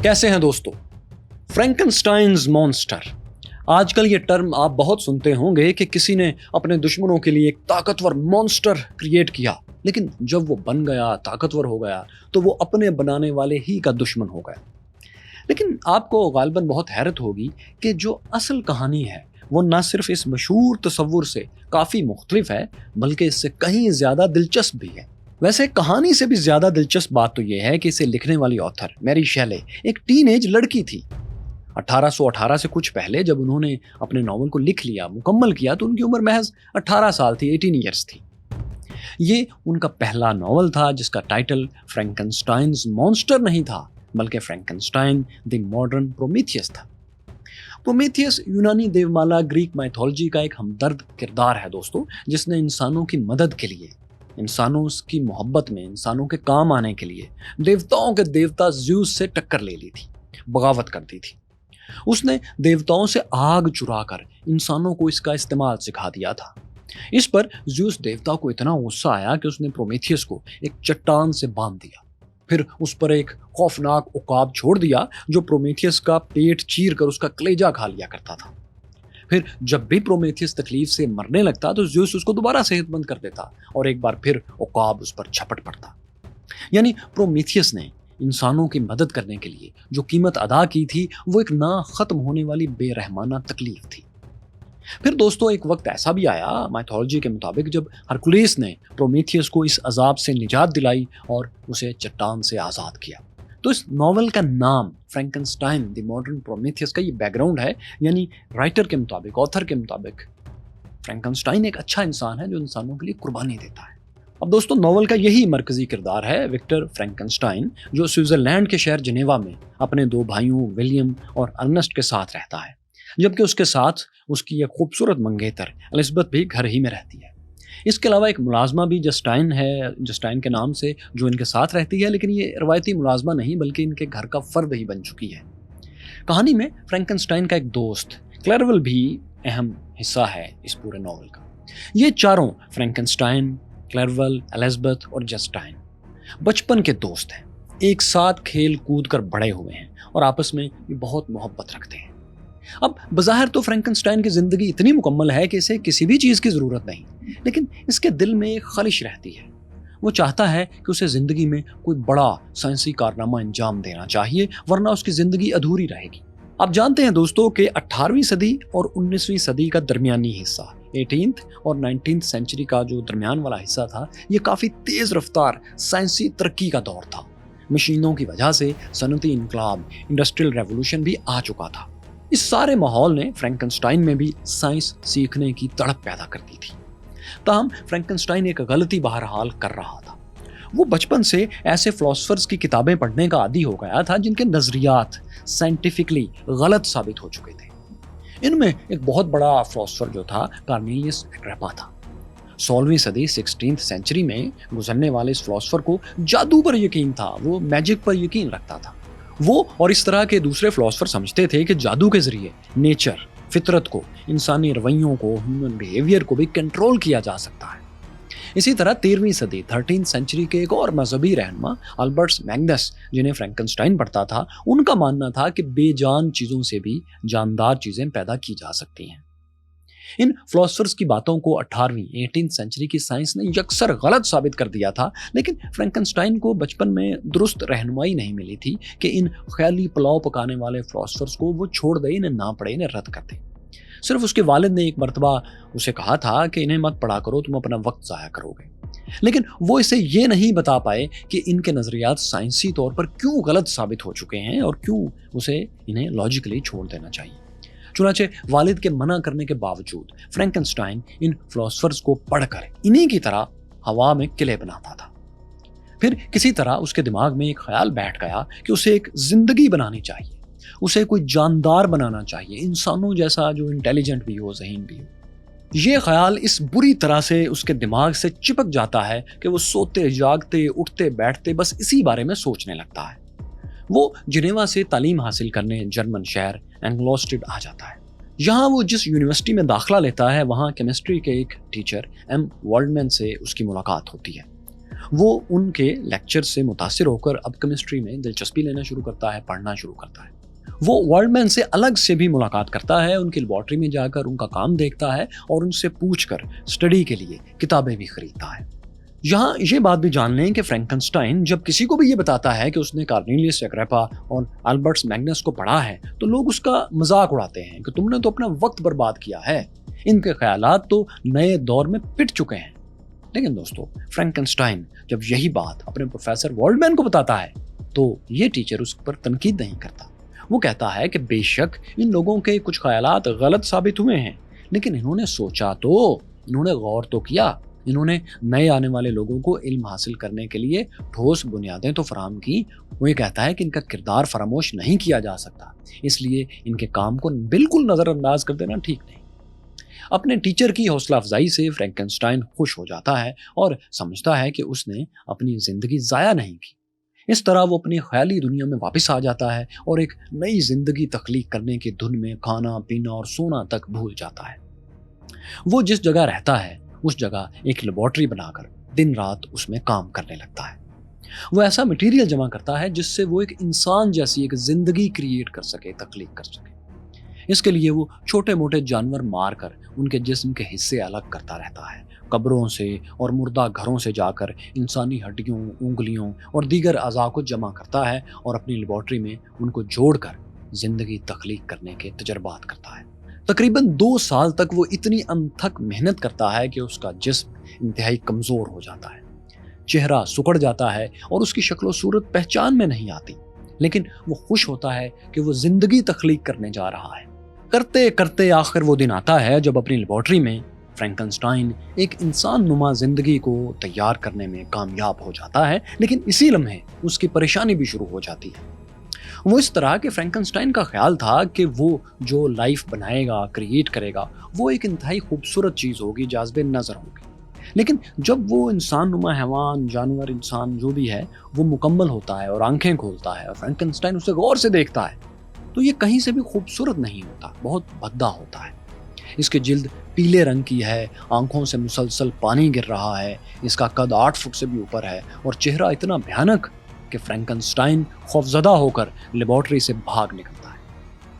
कैसे हैं दोस्तों? फ्रैंकनस्टाइन्स मॉन्स्टर, आजकल ये टर्म आप बहुत सुनते होंगे कि किसी ने अपने दुश्मनों के लिए एक ताकतवर मॉन्स्टर क्रिएट किया, लेकिन जब वो बन गया, ताकतवर हो गया, तो वो अपने बनाने वाले ही का दुश्मन हो गया। लेकिन आपको गालिबन बहुत हैरत होगी कि जो असल कहानी है वो ना सिर्फ इस मशहूर तस्वुर से काफ़ी मुख्तलिफ है, बल्कि इससे कहीं ज़्यादा दिलचस्प भी है। वैसे कहानी से भी ज़्यादा दिलचस्प बात तो ये है कि इसे लिखने वाली ऑथर मैरी शेले एक टीनेज लड़की थी। 1818 से कुछ पहले जब उन्होंने अपने नॉवल को लिख लिया, मुकम्मल किया, तो उनकी उम्र महज 18 साल थी, 18 ईयर्स थी। ये उनका पहला नॉवल था जिसका टाइटल फ्रैंकनस्टाइन्स मॉन्स्टर नहीं था, बल्कि फ्रैंकनस्टाइन द मॉडर्न प्रोमीथियस था। प्रोमीथियस यूनानी देवमाला ग्रीक माइथोलॉजी का एक हमदर्द किरदार है दोस्तों, जिसने इंसानों की मदद के लिए, इंसानों की मोहब्बत में, इंसानों के काम आने के लिए देवताओं के देवता ज़्यूस से टक्कर ले ली थी, बगावत कर दी थी। उसने देवताओं से आग चुराकर इंसानों को इसका इस्तेमाल सिखा दिया था। इस पर ज़्यूस देवता को इतना गुस्सा आया कि उसने प्रोमीथियस को एक चट्टान से बांध दिया, फिर उस पर एक खौफनाक उकाब छोड़ दिया जो प्रोमीथियस का पेट चीर कर उसका कलेजा खा लिया करता था। फिर जब भी प्रोमीथियस तकलीफ से मरने लगता तो ज़्यूस उसको दोबारा सेहतमंद कर देता और एक बार फिर उकाब उस पर झपट पड़ता। यानी प्रोमीथियस ने इंसानों की मदद करने के लिए जो कीमत अदा की थी वो एक ना ख़त्म होने वाली बेरहमाना तकलीफ थी। फिर दोस्तों एक वक्त ऐसा भी आया माइथोलॉजी के मुताबिक जब हरकुलिस ने प्रोमीथियस को इस अजाब से निजात दिलाई और उसे चट्टान से आज़ाद किया। तो इस नॉवल का नाम फ्रैंकनस्टाइन द मॉडर्न प्रोमीथियस का ये बैकग्राउंड है, यानी राइटर के मुताबिक, ऑथर के मुताबिक फ्रैंकनस्टाइन एक अच्छा इंसान है जो इंसानों के लिए कुर्बानी देता है। अब दोस्तों नॉवल का यही मरकजी किरदार है विक्टर फ्रैंकनस्टाइन, जो स्विट्ज़रलैंड के शहर जिनेवा में अपने दो भाइयों विलियम और अर्नेस्ट के साथ रहता है, जबकि उसके साथ उसकी एक खूबसूरत मंगेतर एलिज़ाबेथ भी घर ही में रहती है। इसके अलावा एक मुलाजमा भी जस्टाइन है, जस्टाइन के नाम से, जो इनके साथ रहती है, लेकिन ये रवायती मुलाजमा नहीं बल्कि इनके घर का फ़र्द ही बन चुकी है। कहानी में फ्रैंकनस्टाइन का एक दोस्त क्लेरवेल भी अहम हिस्सा है इस पूरे नॉवल का। ये चारों फ्रैंकनस्टाइन, क्लेरवेल, एलिज़ाबेथ और जस्टाइन बचपन के दोस्त हैं, एक साथ खेल कूद कर बड़े हुए हैं और आपस में ये बहुत मोहब्बत रखते हैं। अब बज़ाहिर तो फ्रैंकनस्टाइन की ज़िंदगी इतनी मुकम्मल है कि इसे किसी भी चीज़ की ज़रूरत नहीं, लेकिन इसके दिल में एक ख़्वाहिश रहती है। वो चाहता है कि उसे ज़िंदगी में कोई बड़ा साइंसी कारनामा अंजाम देना चाहिए, वरना उसकी ज़िंदगी अधूरी रहेगी। आप जानते हैं दोस्तों कि 18वीं सदी और 19वीं सदी का दरमियानी हिस्सा, 18th और 19th सेंचुरी का जो दरमियान वाला हिस्सा था, ये काफ़ी तेज़ रफ्तार साइंसी तरक्की का दौर था। मशीनों की वजह से सनती इनकलाब, इंडस्ट्रियल रेवोल्यूशन भी आ चुका था। इस सारे माहौल ने फ्रैंकनस्टाइन में भी साइंस सीखने की तड़प पैदा कर दी थी। ताहम फ्रैंकनस्टाइन एक गलती बहरहाल कर रहा था। वो बचपन से ऐसे फिलोसफर्स की किताबें पढ़ने का आदी हो गया था जिनके नज़रियात साइंटिफिकली गलत साबित हो चुके थे। इनमें एक बहुत बड़ा फिलोसफर जो था कार्नेलियस एग्रिप्पा था। 16वीं सदी 16th सेंचुरी में गुजरने वाले इस फिलोसफर को जादू पर यकीन था, वो मैजिक पर यकीन रखता था। वो और इस तरह के दूसरे फिलोसफर समझते थे कि जादू के जरिए नेचर, फितरत को, इंसानी रवैयों को, ह्यूमन बिहेवियर को भी कंट्रोल किया जा सकता है। इसी तरह 13वीं सदी 13th सेंचुरी के एक और मजहबी रहनुमा अल्बर्ट मैग्नस, जिन्हें फ्रैंकनस्टाइन पढ़ता था, उनका मानना था कि बेजान चीज़ों से भी जानदार चीज़ें पैदा की जा सकती हैं। इन फिलोसफर्स की बातों को 18वीं 18th सेंचुरी की साइंस ने यकसर गलत साबित कर दिया था, लेकिन फ्रैंकनस्टाइन को बचपन में दुरुस्त रहनुमाई नहीं मिली थी कि इन ख्याली पुलाव पकाने वाले फिलोसफर्स को वो छोड़ दे, इन्हें ना पढ़े, इन्हें रद्द कर दे। सिर्फ उसके वालिद ने एक मरतबा उसे कहा था कि इन्हें मत पढ़ा करो, तुम अपना वक्त ज़ाया करोगे, लेकिन वो इसे ये नहीं बता पाए कि इनके नज़रियात साइंसी तौर पर क्यों गलत साबित हो चुके हैं और क्यों उसे इन्हें लॉजिकली छोड़ देना चाहिए। चुनाचे वालिद के मना करने के बावजूद फ्रैंकनस्टाइन इन फिलोसफर्स को पढ़कर इन्हीं की तरह हवा में किले बनाता था। फिर किसी तरह उसके दिमाग में एक ख्याल बैठ गया कि उसे एक जिंदगी बनानी चाहिए, उसे कोई जानदार बनाना चाहिए, इंसानों जैसा जो इंटेलिजेंट भी हो, ज़हीन भी हो। ये ख्याल इस बुरी तरह से उसके दिमाग से चिपक जाता है कि वो सोते जागते उठते बैठते बस इसी बारे में सोचने लगता है। वो जिनेवा से तालीम हासिल करने जर्मन शहर एंग्लोस्टेड आ जाता है। यहाँ वो जिस यूनिवर्सिटी में दाखिला लेता है वहाँ केमिस्ट्री के एक टीचर एम वर्ल्डमैन से उसकी मुलाकात होती है। وہ ان کے لیکچر سے متاثر ہو کر اب کیمسٹری میں دلچسپی لینا شروع کرتا ہے، پڑھنا شروع کرتا ہے۔ وہ ورلڈ مین سے الگ سے بھی ملاقات کرتا ہے، ان کی لیبارٹری میں جا کر ان کا کام دیکھتا ہے اور ان سے پوچھ کر اسٹڈی کے لیے کتابیں بھی خریدتا ہے۔ یہاں یہ بات بھی جان لیں کہ فرینکنسٹائن جب کسی کو بھی یہ بتاتا ہے کہ اس نے کارنیلیس ایگریپا اور البرٹس میگنس کو پڑھا ہے تو لوگ اس کا مذاق اڑاتے ہیں کہ تم نے تو اپنا وقت برباد کیا ہے، ان کے خیالات تو نئے دور میں پٹ چکے ہیں۔ لیکن دوستو، فرینکنسٹائن جب یہی بات اپنے پروفیسر ورلڈ مین کو بتاتا ہے تو یہ ٹیچر اس پر تنقید نہیں کرتا۔ وہ کہتا ہے کہ بے شک ان لوگوں کے کچھ خیالات غلط ثابت ہوئے ہیں، لیکن انہوں نے سوچا تو، انہوں نے غور تو کیا، انہوں نے نئے آنے والے لوگوں کو علم حاصل کرنے کے لیے ٹھوس بنیادیں تو فراہم کی۔ وہ یہ کہتا ہے کہ ان کا کردار فراموش نہیں کیا جا سکتا، اس لیے ان کے کام کو بالکل نظر انداز کر دینا ٹھیک نہیں۔ اپنے ٹیچر کی حوصلہ افزائی سے فرینکنسٹائن خوش ہو جاتا ہے اور سمجھتا ہے کہ اس نے اپنی زندگی ضائع نہیں کی۔ اس طرح وہ اپنی خیالی دنیا میں واپس آ جاتا ہے اور ایک نئی زندگی تخلیق کرنے کی دھن میں کھانا پینا اور سونا تک بھول جاتا ہے۔ وہ جس جگہ رہتا ہے اس جگہ ایک لیبارٹری بنا کر دن رات اس میں کام کرنے لگتا ہے۔ وہ ایسا مٹیریل جمع کرتا ہے جس سے وہ ایک انسان جیسی ایک زندگی کریٹ کر سکے، تخلیق کر سکے۔ اس کے لیے وہ چھوٹے موٹے جانور مار کر ان کے جسم کے حصے الگ کرتا رہتا ہے، قبروں سے اور مردہ گھروں سے جا کر انسانی ہڈیوں، انگلیوں اور دیگر اعضاء کو جمع کرتا ہے اور اپنی لیبارٹری میں ان کو جوڑ کر زندگی تخلیق کرنے کے تجربات کرتا ہے۔ تقریباً 2 سال تک وہ اتنی انتھک محنت کرتا ہے کہ اس کا جسم انتہائی کمزور ہو جاتا ہے، چہرہ سکڑ جاتا ہے اور اس کی شکل و صورت پہچان میں نہیں آتی، لیکن وہ خوش ہوتا ہے کہ وہ زندگی تخلیق کرنے جا رہا ہے۔ کرتے کرتے آخر وہ دن آتا ہے جب اپنی لیبارٹری میں فرینکنسٹائن ایک انسان نما زندگی کو تیار کرنے میں کامیاب ہو جاتا ہے، لیکن اسی لمحے اس کی پریشانی بھی شروع ہو جاتی ہے۔ وہ اس طرح کہ فرینکنسٹائن کا خیال تھا کہ وہ جو لائف بنائے گا، کریٹ کرے گا، وہ ایک انتہائی خوبصورت چیز ہوگی، جاذب نظر ہوگی۔ لیکن جب وہ انسان نما حیوان، جانور، انسان جو بھی ہے وہ مکمل ہوتا ہے اور آنکھیں کھولتا ہے اور فرینکنسٹائن اسے غور سے دیکھتا ہے تو یہ کہیں سے بھی خوبصورت نہیں ہوتا، بہت بھدا ہوتا ہے۔ اس کی جلد پیلے رنگ کی ہے، آنکھوں سے مسلسل پانی گر رہا ہے، اس کا قد 8 فٹ سے بھی اوپر ہے اور چہرہ اتنا بھیانک کہ فرینکنسٹائن خوفزدہ ہو کر لیبارٹری سے بھاگ نکلتا ہے۔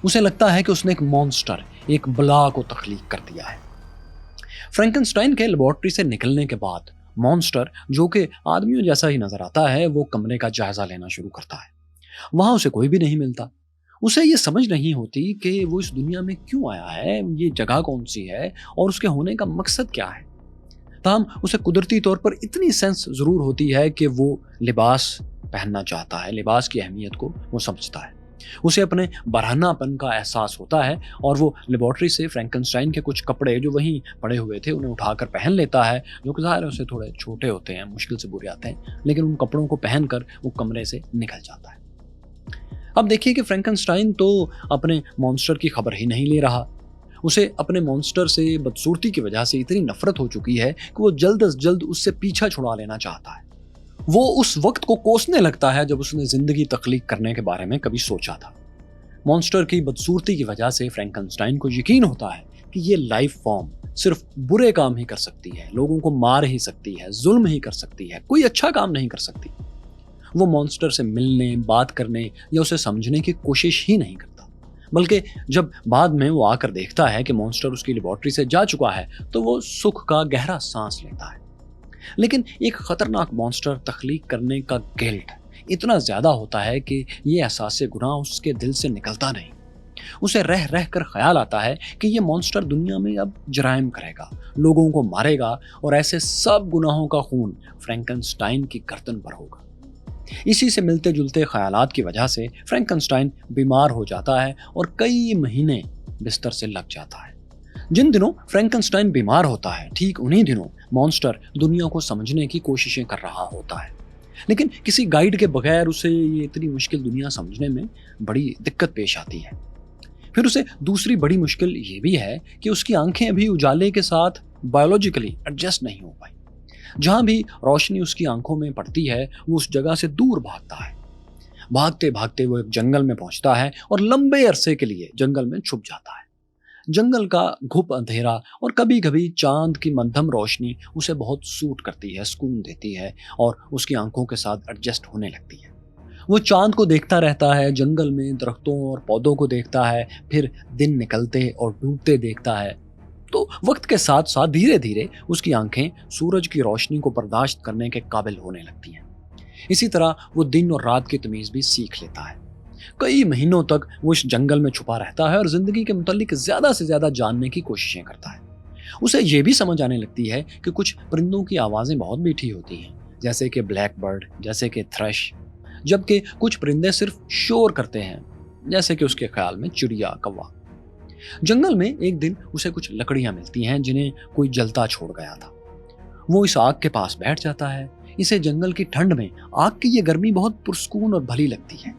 اسے لگتا ہے کہ اس نے ایک مونسٹر، ایک بلا کو تخلیق کر دیا ہے۔ فرینکنسٹائن کے لیبارٹری سے نکلنے کے بعد مونسٹر، جو کہ آدمیوں جیسا ہی نظر آتا ہے، وہ کمرے کا جائزہ لینا شروع کرتا ہے۔ وہاں اسے کوئی بھی نہیں ملتا۔ اسے یہ سمجھ نہیں ہوتی کہ وہ اس دنیا میں کیوں آیا ہے، یہ جگہ کون سی ہے اور اس کے ہونے کا مقصد کیا ہے۔ تاہم اسے قدرتی طور پر اتنی سینس ضرور ہوتی ہے کہ وہ لباس پہننا چاہتا ہے، لباس کی اہمیت کو وہ سمجھتا ہے۔ اسے اپنے برہنہ پن کا احساس ہوتا ہے اور وہ لیبارٹری سے فرینکنسٹائن کے کچھ کپڑے جو وہیں پڑے ہوئے تھے انہیں اٹھا کر پہن لیتا ہے، جو کہ ظاہر ہے اسے تھوڑے چھوٹے ہوتے ہیں، مشکل سے برے آتے ہیں، لیکن ان کپڑوں کو پہن کر وہ کمرے سے نکل جاتا ہے۔ اب دیکھیے کہ فرینکنسٹائن تو اپنے مونسٹر کی خبر ہی نہیں لے رہا۔ اسے اپنے مونسٹر سے بدصورتی کی وجہ سے اتنی نفرت ہو چکی ہے کہ وہ جلد از جلد اس سے پیچھا چھڑا لینا چاہتا ہے۔ وہ اس وقت کو کوسنے لگتا ہے جب اس نے زندگی تخلیق کرنے کے بارے میں کبھی سوچا تھا۔ مونسٹر کی بدصورتی کی وجہ سے فرینکنسٹائن کو یقین ہوتا ہے کہ یہ لائف فارم صرف برے کام ہی کر سکتی ہے، لوگوں کو مار ہی سکتی ہے، ظلم ہی کر سکتی ہے، کوئی اچھا کام نہیں کر سکتی۔ وہ مونسٹر سے ملنے، بات کرنے یا اسے سمجھنے کی کوشش ہی نہیں کرتا، بلکہ جب بعد میں وہ آ کر دیکھتا ہے کہ مونسٹر اس کی لیبارٹری سے جا چکا ہے تو وہ سکھ کا گہرا سانس لیتا ہے۔ لیکن ایک خطرناک مونسٹر تخلیق کرنے کا گلٹ اتنا زیادہ ہوتا ہے کہ یہ احساس گناہ اس کے دل سے نکلتا نہیں۔ اسے رہ رہ کر خیال آتا ہے کہ یہ مونسٹر دنیا میں اب جرائم کرے گا، لوگوں کو مارے گا اور ایسے سب گناہوں کا خون فرینکنسٹائن کی گردن پر ہوگا۔ اسی سے ملتے جلتے خیالات کی وجہ سے فرینکنسٹائن بیمار ہو جاتا ہے اور کئی مہینے بستر سے لگ جاتا ہے۔ جن دنوں فرینکنسٹائن بیمار ہوتا ہے، ٹھیک انہی دنوں مونسٹر دنیا کو سمجھنے کی کوششیں کر رہا ہوتا ہے، لیکن کسی گائیڈ کے بغیر اسے یہ اتنی مشکل دنیا سمجھنے میں بڑی دقت پیش آتی ہے۔ پھر اسے دوسری بڑی مشکل یہ بھی ہے کہ اس کی آنکھیں ابھی اجالے کے ساتھ بایولوجیکلی ایڈجسٹ نہیں ہو پائی۔ جہاں بھی روشنی اس کی آنکھوں میں پڑتی ہے وہ اس جگہ سے دور بھاگتا ہے۔ بھاگتے بھاگتے وہ ایک جنگل میں پہنچتا ہے اور لمبے عرصے کے لیے جنگل میں چھپ جاتا ہے۔ जंगल का घुप अंधेरा और कभी कभी चांद की मध्यम रोशनी उसे बहुत सूट करती है, सुकून देती है और उसकी आंखों के साथ एडजस्ट होने लगती है। वो चांद को देखता रहता है, जंगल में दरख्तों और पौधों को देखता है, फिर दिन निकलते और डूबते देखता है। तो वक्त के साथ साथ धीरे धीरे उसकी आंखें सूरज की रोशनी को बर्दाश्त करने के काबिल होने लगती हैं। इसी तरह वो दिन और रात की तमीज़ भी सीख लेता है। कई महीनों तक वो इस जंगल में छुपा रहता है और जिंदगी के मुतालिक ज्यादा से ज्यादा जानने की कोशिशें करता है। उसे ये भी समझ आने लगती है कि कुछ परिंदों की आवाजें बहुत मीठी होती हैं, जैसे कि ब्लैक बर्ड, जैसे कि थ्रश, जबकि कुछ परिंदे सिर्फ शोर करते हैं, जैसे कि उसके ख्याल में चिड़िया, कौवा। जंगल में एक दिन उसे कुछ लकड़ियां मिलती हैं जिन्हें कोई जलता छोड़ गया था। वो इस आग के पास बैठ जाता है। इसे जंगल की ठंड में आग की ये गर्मी बहुत पुरस्कून और भली लगती है।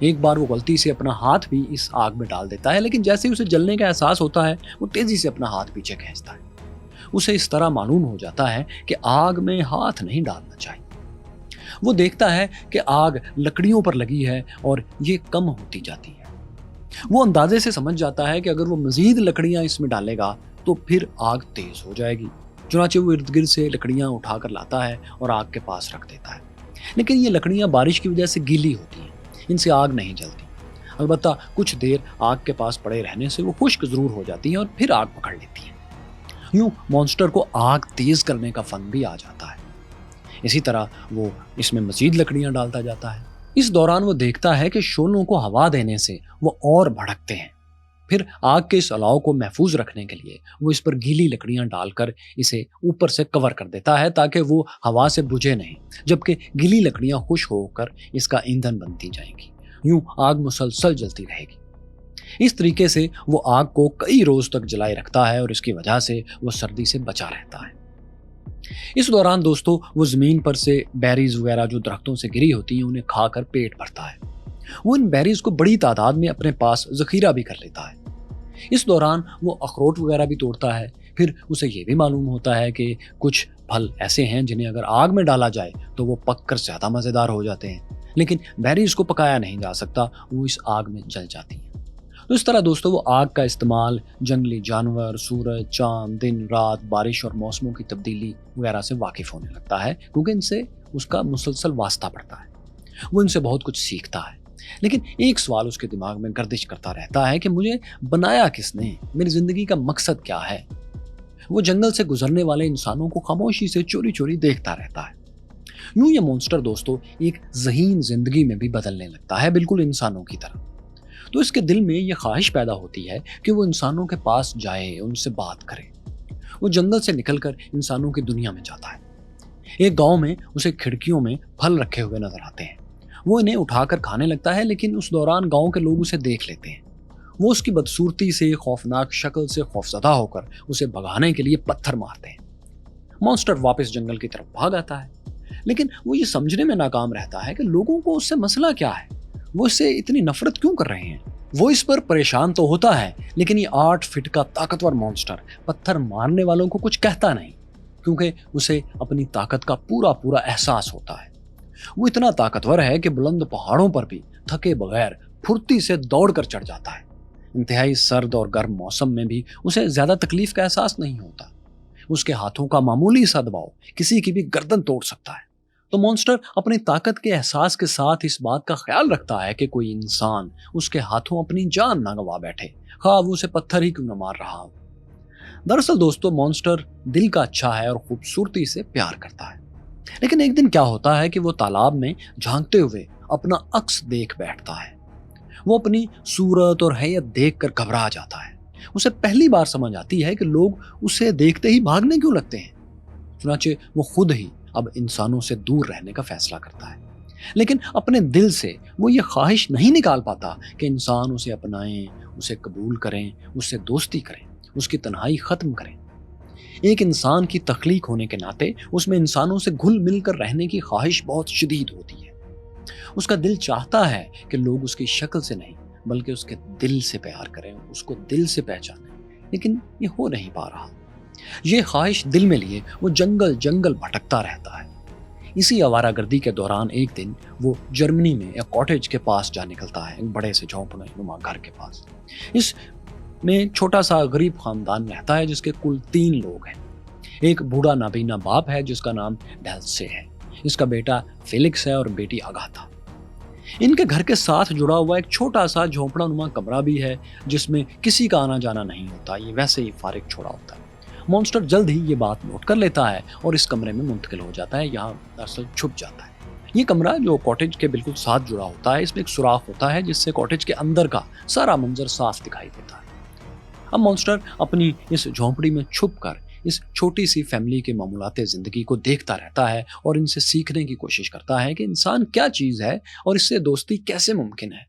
एक बार वो गलती से अपना हाथ भी इस आग में डाल देता है, लेकिन जैसे ही उसे जलने का एहसास होता है वो तेजी से अपना हाथ पीछे खींचता है। उसे इस तरह मालूम हो जाता है कि आग में हाथ नहीं डालना चाहिए। वो देखता है कि आग लकड़ियों पर लगी है और ये कम होती जाती है। वो अंदाजे से समझ जाता है कि अगर वो मजीद लकड़ियां इसमें डालेगा तो फिर आग तेज हो जाएगी। चुनाचे वो इर्द गिर्द से लकड़ियां उठाकर लाता है और आग के पास रख देता है। लेकिन ये लकड़ियां बारिश की वजह से गीली होती हैं, इनसे आग नहीं जलती। अलबत्ता कुछ देर आग के पास पड़े रहने से वो खुश्क जरूर हो जाती हैं और फिर आग पकड़ लेती हैं। यूं मॉन्स्टर को आग तेज करने का फन भी आ जाता है। इसी तरह वो इसमें मजीद लकड़ियां डालता जाता है। इस दौरान वो देखता है कि शोलों को हवा देने से वो और भड़कते हैं। फिर आग के इस अलाव को महफूज रखने के लिए वो इस पर गीली लकड़ियां डालकर इसे ऊपर से कवर कर देता है ताकि वो हवा से बुझे नहीं, जबकि गीली लकड़ियां खुश होकर इसका ईंधन बनती जाएंगी। यूं आग मुसलसल जलती रहेगी। इस तरीके से वो आग को कई रोज तक जलाए रखता है और इसकी वजह से वो सर्दी से बचा रहता है। इस दौरान दोस्तों वो जमीन पर से बेरीज वगैरह जो दरख्तों से गिरी होती हैं उन्हें खाकर पेट भरता है। वो इन बेरीज को बड़ी तादाद में अपने पास जखीरा भी कर लेता है। इस दौरान वो अखरोट वगैरह भी तोड़ता है। फिर उसे ये भी मालूम होता है कि कुछ फल ऐसे हैं जिन्हें अगर आग में डाला जाए तो वो पककर ज्यादा मजेदार हो जाते हैं, लेकिन बेरीज को पकाया नहीं जा सकता, वो इस आग में जल जाती हैं। तो इस तरह दोस्तों वो आग का इस्तेमाल जंगली जानवर, सूरज, चांद, दिन, रात, बारिश और मौसमों की तब्दीली वगैरह से वाकिफ होने लगता है, क्योंकि इनसे उसका मुसलसल वास्ता पड़ता है। वो इनसे बहुत कुछ सीखता है। लेकिन एक सवाल उसके दिमाग में गर्दिश करता रहता है कि मुझे बनाया किसने, मेरी जिंदगी का मकसद क्या है। वो जंगल से गुजरने वाले इंसानों को खामोशी से चोरी चोरी देखता रहता है। यूं ये मॉन्स्टर दोस्तों एक ज़हीन जिंदगी में भी बदलने लगता है, बिल्कुल इंसानों की तरह। तो इसके दिल में ये ख्वाहिश पैदा होती है कि वो इंसानों के पास जाए, उनसे बात करे। वो जंगल से निकलकर इंसानों की दुनिया में जाता है। एक गांव में उसे खिड़कियों में फल रखे हुए नजर आते हैं। वो इन्हें उठाकर खाने लगता है, लेकिन उस दौरान गांव के लोग उसे देख लेते हैं। वो उसकी बदसूरती से, खौफनाक शक्ल से खौफजदा होकर उसे भगाने के लिए पत्थर मारते हैं। मॉन्स्टर वापस जंगल की तरफ भाग आता है, लेकिन वो ये समझने में नाकाम रहता है कि लोगों को उससे मसला क्या है, वो इससे इतनी नफरत क्यों कर रहे हैं। वो इस पर परेशान तो होता है, लेकिन ये 8 फीट का ताकतवर मॉन्स्टर पत्थर मारने वालों को कुछ कहता नहीं, क्योंकि उसे अपनी ताकत का पूरा पूरा एहसास होता है। वो इतना ताकतवर है कि बुलंद पहाड़ों पर भी थके बगैर फुर्ती से दौड़कर चढ़ जाता है। इंतहाई सर्द और गर्म मौसम में भी उसे ज्यादा तकलीफ का एहसास नहीं होता। उसके हाथों का मामूली सा दबाव किसी की भी गर्दन तोड़ सकता है। तो मॉन्स्टर अपनी ताकत के एहसास के साथ इस बात का ख्याल रखता है कि कोई इंसान उसके हाथों अपनी जान ना गवा बैठे, खा वो उसे पत्थर ही क्यों न मार रहा हो। दरअसल दोस्तों मॉन्स्टर दिल का अच्छा है और खूबसूरती से प्यार करता है। लेकिन एक दिन क्या होता है कि वो तालाब में झांकते हुए अपना अक्स देख बैठता है। वो अपनी सूरत और हैयत देखकर घबरा जाता है। उसे पहली बार समझ आती है कि लोग उसे देखते ही भागने क्यों लगते हैं। चुनाचे वो खुद ही अब इंसानों से दूर रहने का फैसला करता है, लेकिन अपने दिल से वो ये ख्वाहिश नहीं निकाल पाता कि इंसान उसे अपनाएं, उसे कबूल करें, उससे दोस्ती करें, उसकी तन्हाई खत्म करें। एक इंसान की तख्लीक होने के नाते उसमें इंसानों से घुल मिलकर रहने की ख्वाहिश बहुत शदीद होती है। उसका दिल चाहता है कि लोग उसकी शक्ल से नहीं बल्कि उसके दिल से प्यार करें, उसको दिल से पहचानें, लेकिन ये हो नहीं पा रहा। ये ख्वाहिश दिल में लिए वो जंगल जंगल भटकता रहता है। इसी आवारागर्दी के दौरान एक दिन वो जर्मनी में एक कॉटेज के पास जा निकलता है, एक बड़े से झोंपड़े नुमा घर के पास। इस में एक छोटा सा गरीब खानदान रहता है जिसके कुल 3 लोग हैं। एक बूढ़ा नाबीना बाप है जिसका नाम डेल्से है, इसका बेटा फेलिक्स है और बेटी अगाथा। इनके घर के साथ जुड़ा हुआ एक छोटा सा झोंपड़ा नुमा कमरा भी है जिसमें किसी का आना जाना नहीं होता, ये वैसे ही फारिग छोड़ा होता है। मॉन्स्टर जल्द ही ये बात नोट कर लेता है और इस कमरे में मुंतकिल हो जाता है, यहाँ दरअसल छुप जाता है। ये कमरा जो कॉटेज के बिल्कुल साथ जुड़ा होता है, इसमें एक सुराख होता है जिससे कॉटेज के अंदर का सारा मंजर साफ दिखाई देता है। अब मॉन्स्टर अपनी इस झोंपड़ी में छुप कर इस छोटी सी फैमिली के मामूलाते जिंदगी को देखता रहता है और इनसे सीखने की कोशिश करता है कि इंसान क्या चीज है और इससे दोस्ती कैसे मुमकिन है।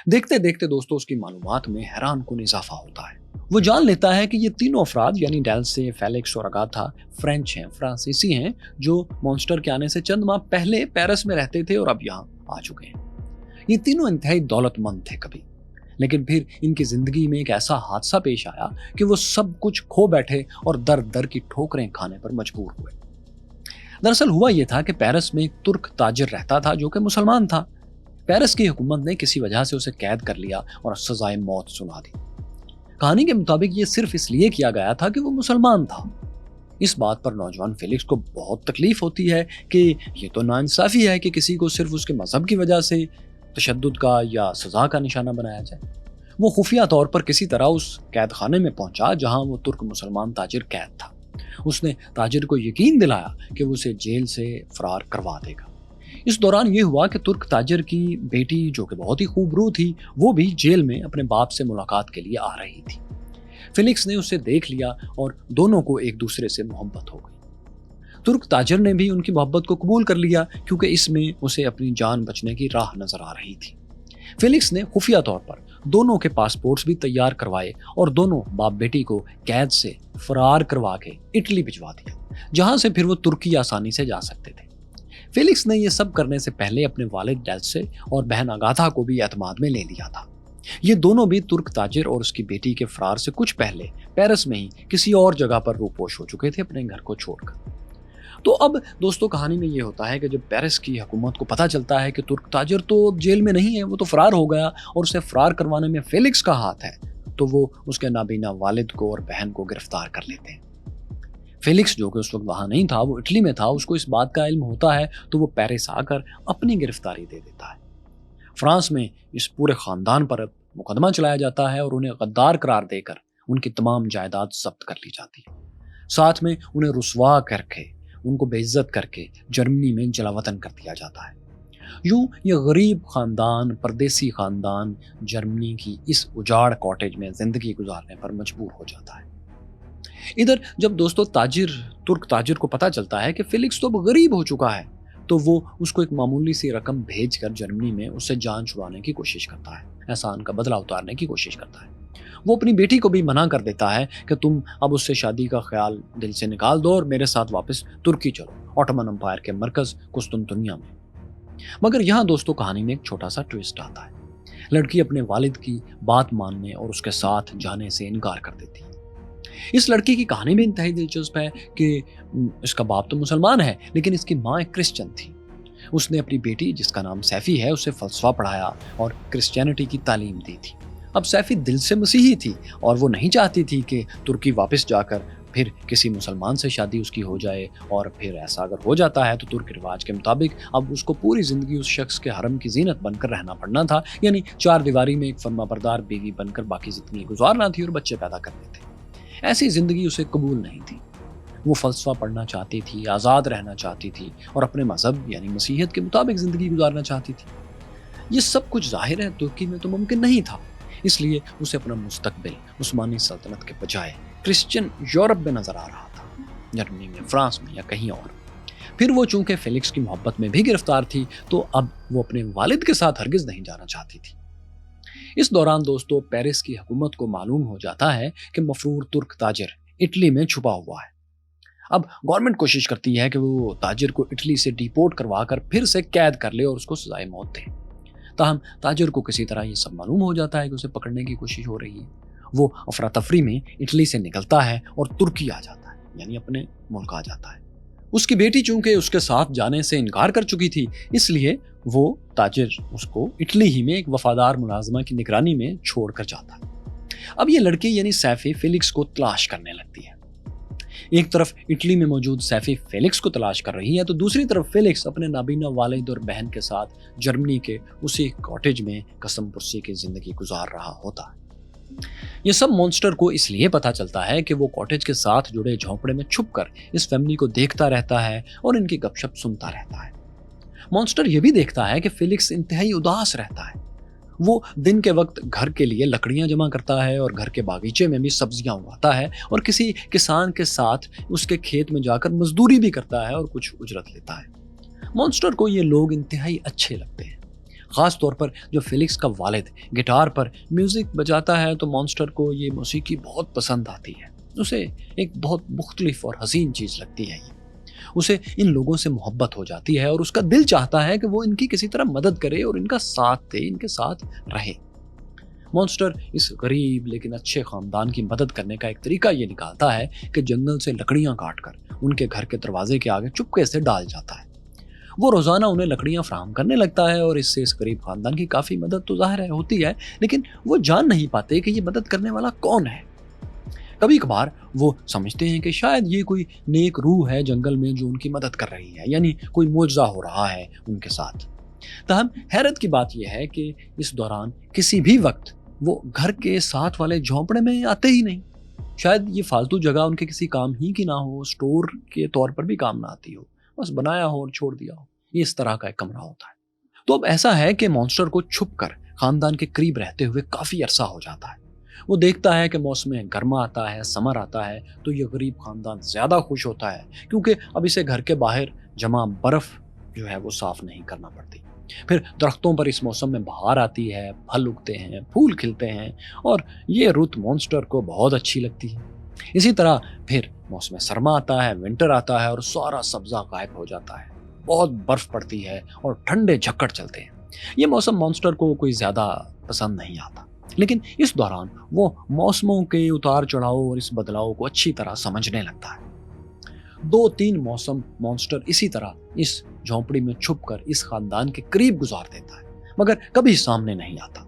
देखते देखते दोस्तों उसकी मालूमात में हैरान कुन इजाफा होता है। वो जान लेता है कि ये तीनों अफराद यानी डेल्से, फेलिक्स और अगाथा फ्रेंच हैं, फ्रांसीसी हैं, जो मॉन्स्टर के आने से चंद माह पहले पेरिस में रहते थे और अब यहाँ आ चुके हैं। ये तीनों इंतहाई दौलतमंद थे कभी, लेकिन फिर इनकी जिंदगी में एक ऐसा हादसा पेश आया कि वो सब कुछ खो बैठे और दर दर की ठोकरें खाने पर मजबूर हुए। दरअसल हुआ ये था कि पेरिस में एक तुर्क ताजिर रहता था जो कि मुसलमान था। पेरिस की हुकूमत ने किसी वजह से उसे कैद कर लिया और सजाए मौत सुना दी। कहानी के मुताबिक ये सिर्फ इसलिए किया गया था कि वो मुसलमान था। इस बात पर नौजवान फेलिक्स को बहुत तकलीफ होती है कि ये तो नाइंसाफी है कि किसी को सिर्फ उसके मजहब की वजह से तशद्दुद का या सजा का निशाना बनाया जाए। वो खुफिया तौर पर किसी तरह उस कैद खाने में पहुंचा जहां वो तुर्क मुसलमान ताजिर कैद था। उसने ताजिर को यकीन दिलाया कि वो उसे जेल से फरार करवा देगा। इस दौरान ये हुआ कि तुर्क ताजिर की बेटी जो कि बहुत ही खूबरू थी, वो भी जेल में अपने बाप से मुलाकात के लिए आ रही थी। फेलिक्स ने उसे देख लिया और दोनों को एक दूसरे से मोहब्बत हो गई। तुर्क ताजिर ने भी उनकी मोहब्बत को कबूल कर लिया क्योंकि इसमें उसे अपनी जान बचने की राह नजर आ रही थी। फेलिक्स ने खुफिया तौर पर दोनों के पासपोर्ट्स भी तैयार करवाए और दोनों बाप बेटी को कैद से फरार करवा के इटली भिजवा दिया, जहां से फिर वो तुर्की आसानी से जा सकते थे। फेलिक्स ने यह सब करने से पहले अपने वालिद डेल्से और बहन अगाथा को भी एतमाद में ले लिया था। ये दोनों भी तुर्क ताजिर और उसकी बेटी के फरार से कुछ पहले पेरिस में ही किसी और जगह पर रूपोश हो चुके थे अपने घर को छोड़कर। तो अब दोस्तों कहानी में ये होता है कि जब पेरिस की हुकूमत को पता चलता है कि तुर्क ताजिर तो जेल में नहीं है, वो तो फरार हो गया और उसे फरार करवाने में फेलिक्स का हाथ है, तो वो उसके नाबीना वालिद को और बहन को गिरफ्तार कर लेते हैं। फेलिक्स जो कि उस वक्त वहां नहीं था, वो इटली में था, उसको इस बात का इल्म होता है तो वो पेरिस आकर अपनी गिरफ्तारी दे देता है। फ्रांस में इस पूरे खानदान पर मुकदमा चलाया जाता है और उन्हें गद्दार करार देकर उनकी तमाम जायदाद जब्त कर ली जाती है। साथ में उन्हें रुसवा करके, उनको बेइज्जत करके जर्मनी में जलावतन कर दिया जाता है। यूं ये गरीब खानदान, परदेसी खानदान जर्मनी की इस उजाड़ कॉटेज में जिंदगी गुजारने पर मजबूर हो जाता है। इधर जब दोस्तों तुर्क ताजिर को पता चलता है कि फेलिक्स तो गरीब हो चुका है, तो वो उसको एक मामूली सी रकम भेजकर जर्मनी में उससे जान छुड़ाने की कोशिश करता है, एहसान का बदला उतारने की कोशिश करता है। वो अपनी बेटी को भी मना कर देता है कि तुम अब उससे शादी का ख्याल दिल से निकाल दो और मेरे साथ वापस तुर्की चलो, ऑटोमन एम्पायर के मरकज कुस्तुनतुनिया में। मगर यहाँ दोस्तों कहानी में एक छोटा सा ट्विस्ट आता है। लड़की अपने वालिद की बात मानने और उसके साथ जाने से इनकार कर देती है। इस लड़की की कहानी में इंतहाई दिलचस्प है कि इसका बाप तो मुसलमान है लेकिन इसकी माँ एक क्रिश्चियन थी। उसने अपनी बेटी जिसका नाम सैफी है उसे फलसफा पढ़ाया और क्रिश्चियनिटी की तालीम दी थी। अब सैफी दिल से मसीही थी और वो नहीं चाहती थी कि तुर्की वापस जाकर फिर किसी मुसलमान से शादी उसकी हो जाए, और फिर ऐसा अगर हो जाता है तो तुर्क रिवाज के मुताबिक अब उसको पूरी जिंदगी उस शख्स के हरम की जीनत बनकर रहना पड़ना था, यानी चार दीवारी में एक फर्माबरदार बीवी बनकर बाकी जिंदगी गुजारना थी और बच्चे पैदा करने थे। ऐसी जिंदगी उसे कबूल नहीं थी। वो फलसफा पढ़ना चाहती थी, आज़ाद रहना चाहती थी और अपने मजहब यानी मसीहियत के मुताबिक जिंदगी गुजारना चाहती थी। ये सब कुछ जाहिर है तुर्की में तो मुमकिन नहीं था, इसलिए उसे अपना मुस्तकबिल उस्मानी सल्तनत के बजाय क्रिश्चियन यूरोप में नजर आ रहा था, जर्मनी में, फ्रांस में या कहीं और। फिर वो चूंकि फेलिक्स की मोहब्बत में भी गिरफ्तार थी तो अब वो अपने वालिद के साथ हरगिज नहीं जाना चाहती थी। इस दौरान दोस्तों पेरिस की हुकूमत को मालूम हो जाता है कि मफरूर तुर्क ताजिर इटली में छुपा हुआ है। अब गवर्नमेंट कोशिश करती है कि वो ताजिर को इटली से डिपोर्ट करवा कर फिर से कैद कर ले और उसको सजाए मौत दे। ताहम ताजिर को किसी तरह ये सब मालूम हो जाता है कि उसे पकड़ने की कोशिश हो रही है। वो अफरा तफरी में इटली से निकलता है और तुर्की आ जाता है, यानी अपने मुल्क आ जाता है। उसकी बेटी चूंकि उसके साथ जाने से इनकार कर चुकी थी, इसलिए वो ताजिर उसको इटली ही में एक वफादार मुलाजमा की निगरानी में छोड़ कर जाता है। अब ये लड़की यानी सैफी फेलिक्स को तलाश करने लगती है। एक तरफ इटली में मौजूद सैफी फेलिक्स को तलाश कर रही है तो दूसरी तरफ फेलिक्स अपने नाबीना वालिद और बहन के साथ जर्मनी के उसी कॉटेज में कसम पुरसी की जिंदगी गुजार रहा होता है। ये सब मॉन्स्टर को इसलिए पता चलता है कि वो कॉटेज के साथ जुड़े झोंपड़े में छुपकर इस फैमिली को देखता रहता है और इनकी गपशप सुनता रहता है। मॉन्स्टर ये भी देखता है कि फेलिक्स इंतहाई उदास रहता है। वो दिन के वक्त घर के लिए लकड़ियां जमा करता है और घर के बागीचे में भी सब्जियां उगाता है और किसी किसान के साथ उसके खेत में जाकर मजदूरी भी करता है और कुछ उजरत लेता है। मॉन्स्टर को ये लोग इंतहाई अच्छे लगते हैं। खास तौर पर जो फेलिक्स का वालिद गिटार पर म्यूजिक बजाता है तो मॉन्स्टर को ये मौसीकी बहुत पसंद आती है। उसे एक बहुत मुख्तलिफ और हसीन चीज़ लगती है ये। उसे इन लोगों से मोहब्बत हो जाती है और उसका दिल चाहता है कि वो इनकी किसी तरह मदद करे और इनका साथ दे, इनके साथ रहे। मॉन्स्टर इस गरीब लेकिन अच्छे खानदान की मदद करने का एक तरीका ये निकालता है कि जंगल से लकड़ियां काटकर उनके घर के दरवाजे के आगे चुपके से डाल जाता है। वो रोजाना उन्हें लकड़ियां फराहम करने लगता है और इससे इस गरीब खानदान की काफी मदद तो जाहिर है होती है, लेकिन वो जान नहीं पाते कि ये मदद करने वाला कौन है। कभी कभार वो समझते हैं कि शायद ये कोई नेक रूह है जंगल में जो उनकी मदद कर रही है, यानी कोई मुआवजा हो रहा है उनके साथ। तहम हैरत की बात यह है कि इस दौरान किसी भी वक्त वो घर के साथ वाले झोंपड़े में आते ही नहीं। शायद ये फालतू जगह उनके किसी काम ही की ना हो, स्टोर के तौर पर भी काम ना आती हो, बस बनाया हो और छोड़ दिया हो। ये इस तरह का एक कमरा होता है। तो अब ऐसा है कि मॉन्स्टर को छुपकर खानदान के करीब रहते हुए काफी अरसा हो जाता है। वो देखता है कि मौसम गर्मा आता है, समर आता है तो ये गरीब खानदान ज्यादा खुश होता है क्योंकि अब इसे घर के बाहर जमा बर्फ जो है वो साफ नहीं करना पड़ती। फिर दरख्तों पर इस मौसम में बहार आती है, फल उगते हैं, फूल खिलते हैं और ये रुत मॉन्स्टर को बहुत अच्छी लगती है। इसी तरह फिर मौसम सरमा आता है, विंटर आता है और सारा सब्जा गायब हो जाता है। बहुत बर्फ पड़ती है और ठंडे झक्कड़ चलते हैं। ये मौसम मॉन्स्टर को कोई ज्यादा पसंद नहीं आता, लेकिन इस दौरान वो मौसमों के उतार चढ़ाव और इस बदलाव को अच्छी तरह समझने लगता है। 2-3 मौसम मॉन्स्टर इसी तरह इस झोंपड़ी में छुपकर इस खानदान के करीब गुजार देता है, मगर कभी सामने नहीं आता।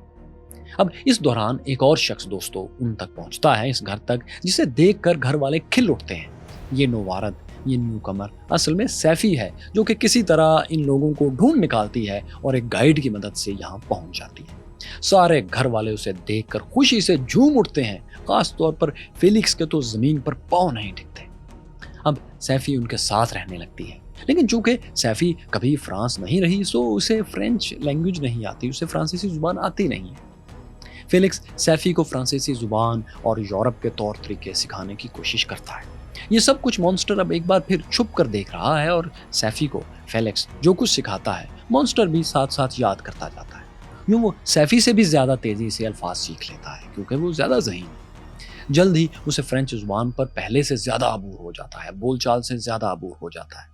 अब इस दौरान एक और शख्स दोस्तों उन तक पहुंचता है, इस घर तक, जिसे देखकर घर वाले खिल उठते हैं। ये नौवारद, ये न्यूकमर असल में सैफी है जो कि किसी तरह इन लोगों को ढूंढ निकालती है और एक गाइड की मदद से यहाँ पहुंच जाती है। सारे घर वाले उसे देखकर खुशी से झूम उठते हैं। खास तौर पर फेलिक्स के तो जमीन पर पांव नहीं टिकते। अब सैफी उनके साथ रहने लगती है, लेकिन चूंकि सैफी कभी फ्रांस नहीं रही सो उसे फ्रेंच लैंग्वेज नहीं आती, उसे फ्रांसीसी जुबान आती नहीं है। फेलिक्स सैफी को फ्रांसीसी जुबान और यूरोप के तौर तरीके सिखाने की कोशिश करता है। ये सब कुछ मॉन्स्टर अब एक बार फिर छुप कर देख रहा है और सैफी को फेलिक्स जो कुछ सिखाता है मॉन्स्टर भी साथ साथ याद करता जाता है। यूं वो सैफी से भी ज्यादा तेजी से अल्फाज सीख लेता है क्योंकि वो ज्यादा ज़हीन है। जल्द ही उसे फ्रेंच जुबान पर पहले से ज्यादा अबूर हो जाता है, बोलचाल से ज्यादा अबूर हो जाता है।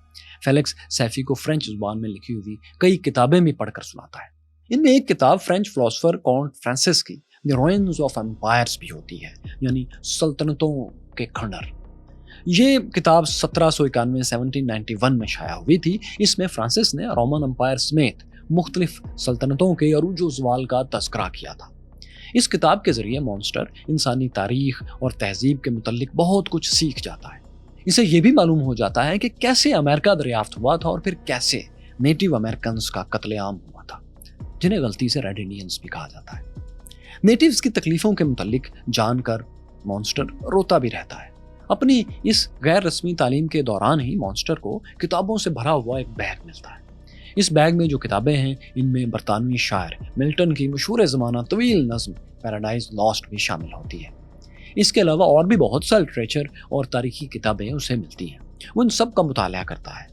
फेलिक्स सैफी को फ्रेंच जुबान में लिखी हुई कई किताबें भी पढ़कर सुनाता है। इनमें एक किताब फ्रेंच फिलोसोफर कॉन्ट फ्रांसिस की द रुइन्स ऑफ एम्पायर्स भी होती है, यानी सल्तनतों के खंडर। ये किताब 1791 में शाया हुई थी। इसमें फ्रांसिस ने रोमन एम्पायर समेत मुख्तलिफ सल्तनतों के अरूज व ज़वाल का तज़किरा किया था। इस किताब के जरिए मॉन्स्टर इंसानी तारीख और तहजीब के मुतल्लिक बहुत कुछ सीख जाता है। इसे यह भी मालूम हो जाता है कि कैसे अमेरिका दरियाफ्त हुआ था और फिर कैसे नेटिव अमेरिकन का कत्लेआम हुआ था, जिन्हें गलती से रेड इंडियंस भी कहा जाता है। नेटिव्स की तकलीफों के मुतल्लिक जानकर मॉन्स्टर रोता भी रहता है। अपनी इस गैर रस्मी तालीम के दौरान ही मॉन्स्टर को किताबों से भरा हुआ एक बैग मिलता है। इस बैग में जो किताबें हैं इनमें बरतानवी शायर मिल्टन की मशहूर ज़माना तवील नज़्म पैराडाइज लॉस्ट भी शामिल होती है। इसके अलावा और भी बहुत सा लिटरेचर और तारीखी किताबें उसे मिलती हैं। वो इन सब का मुताला करता है।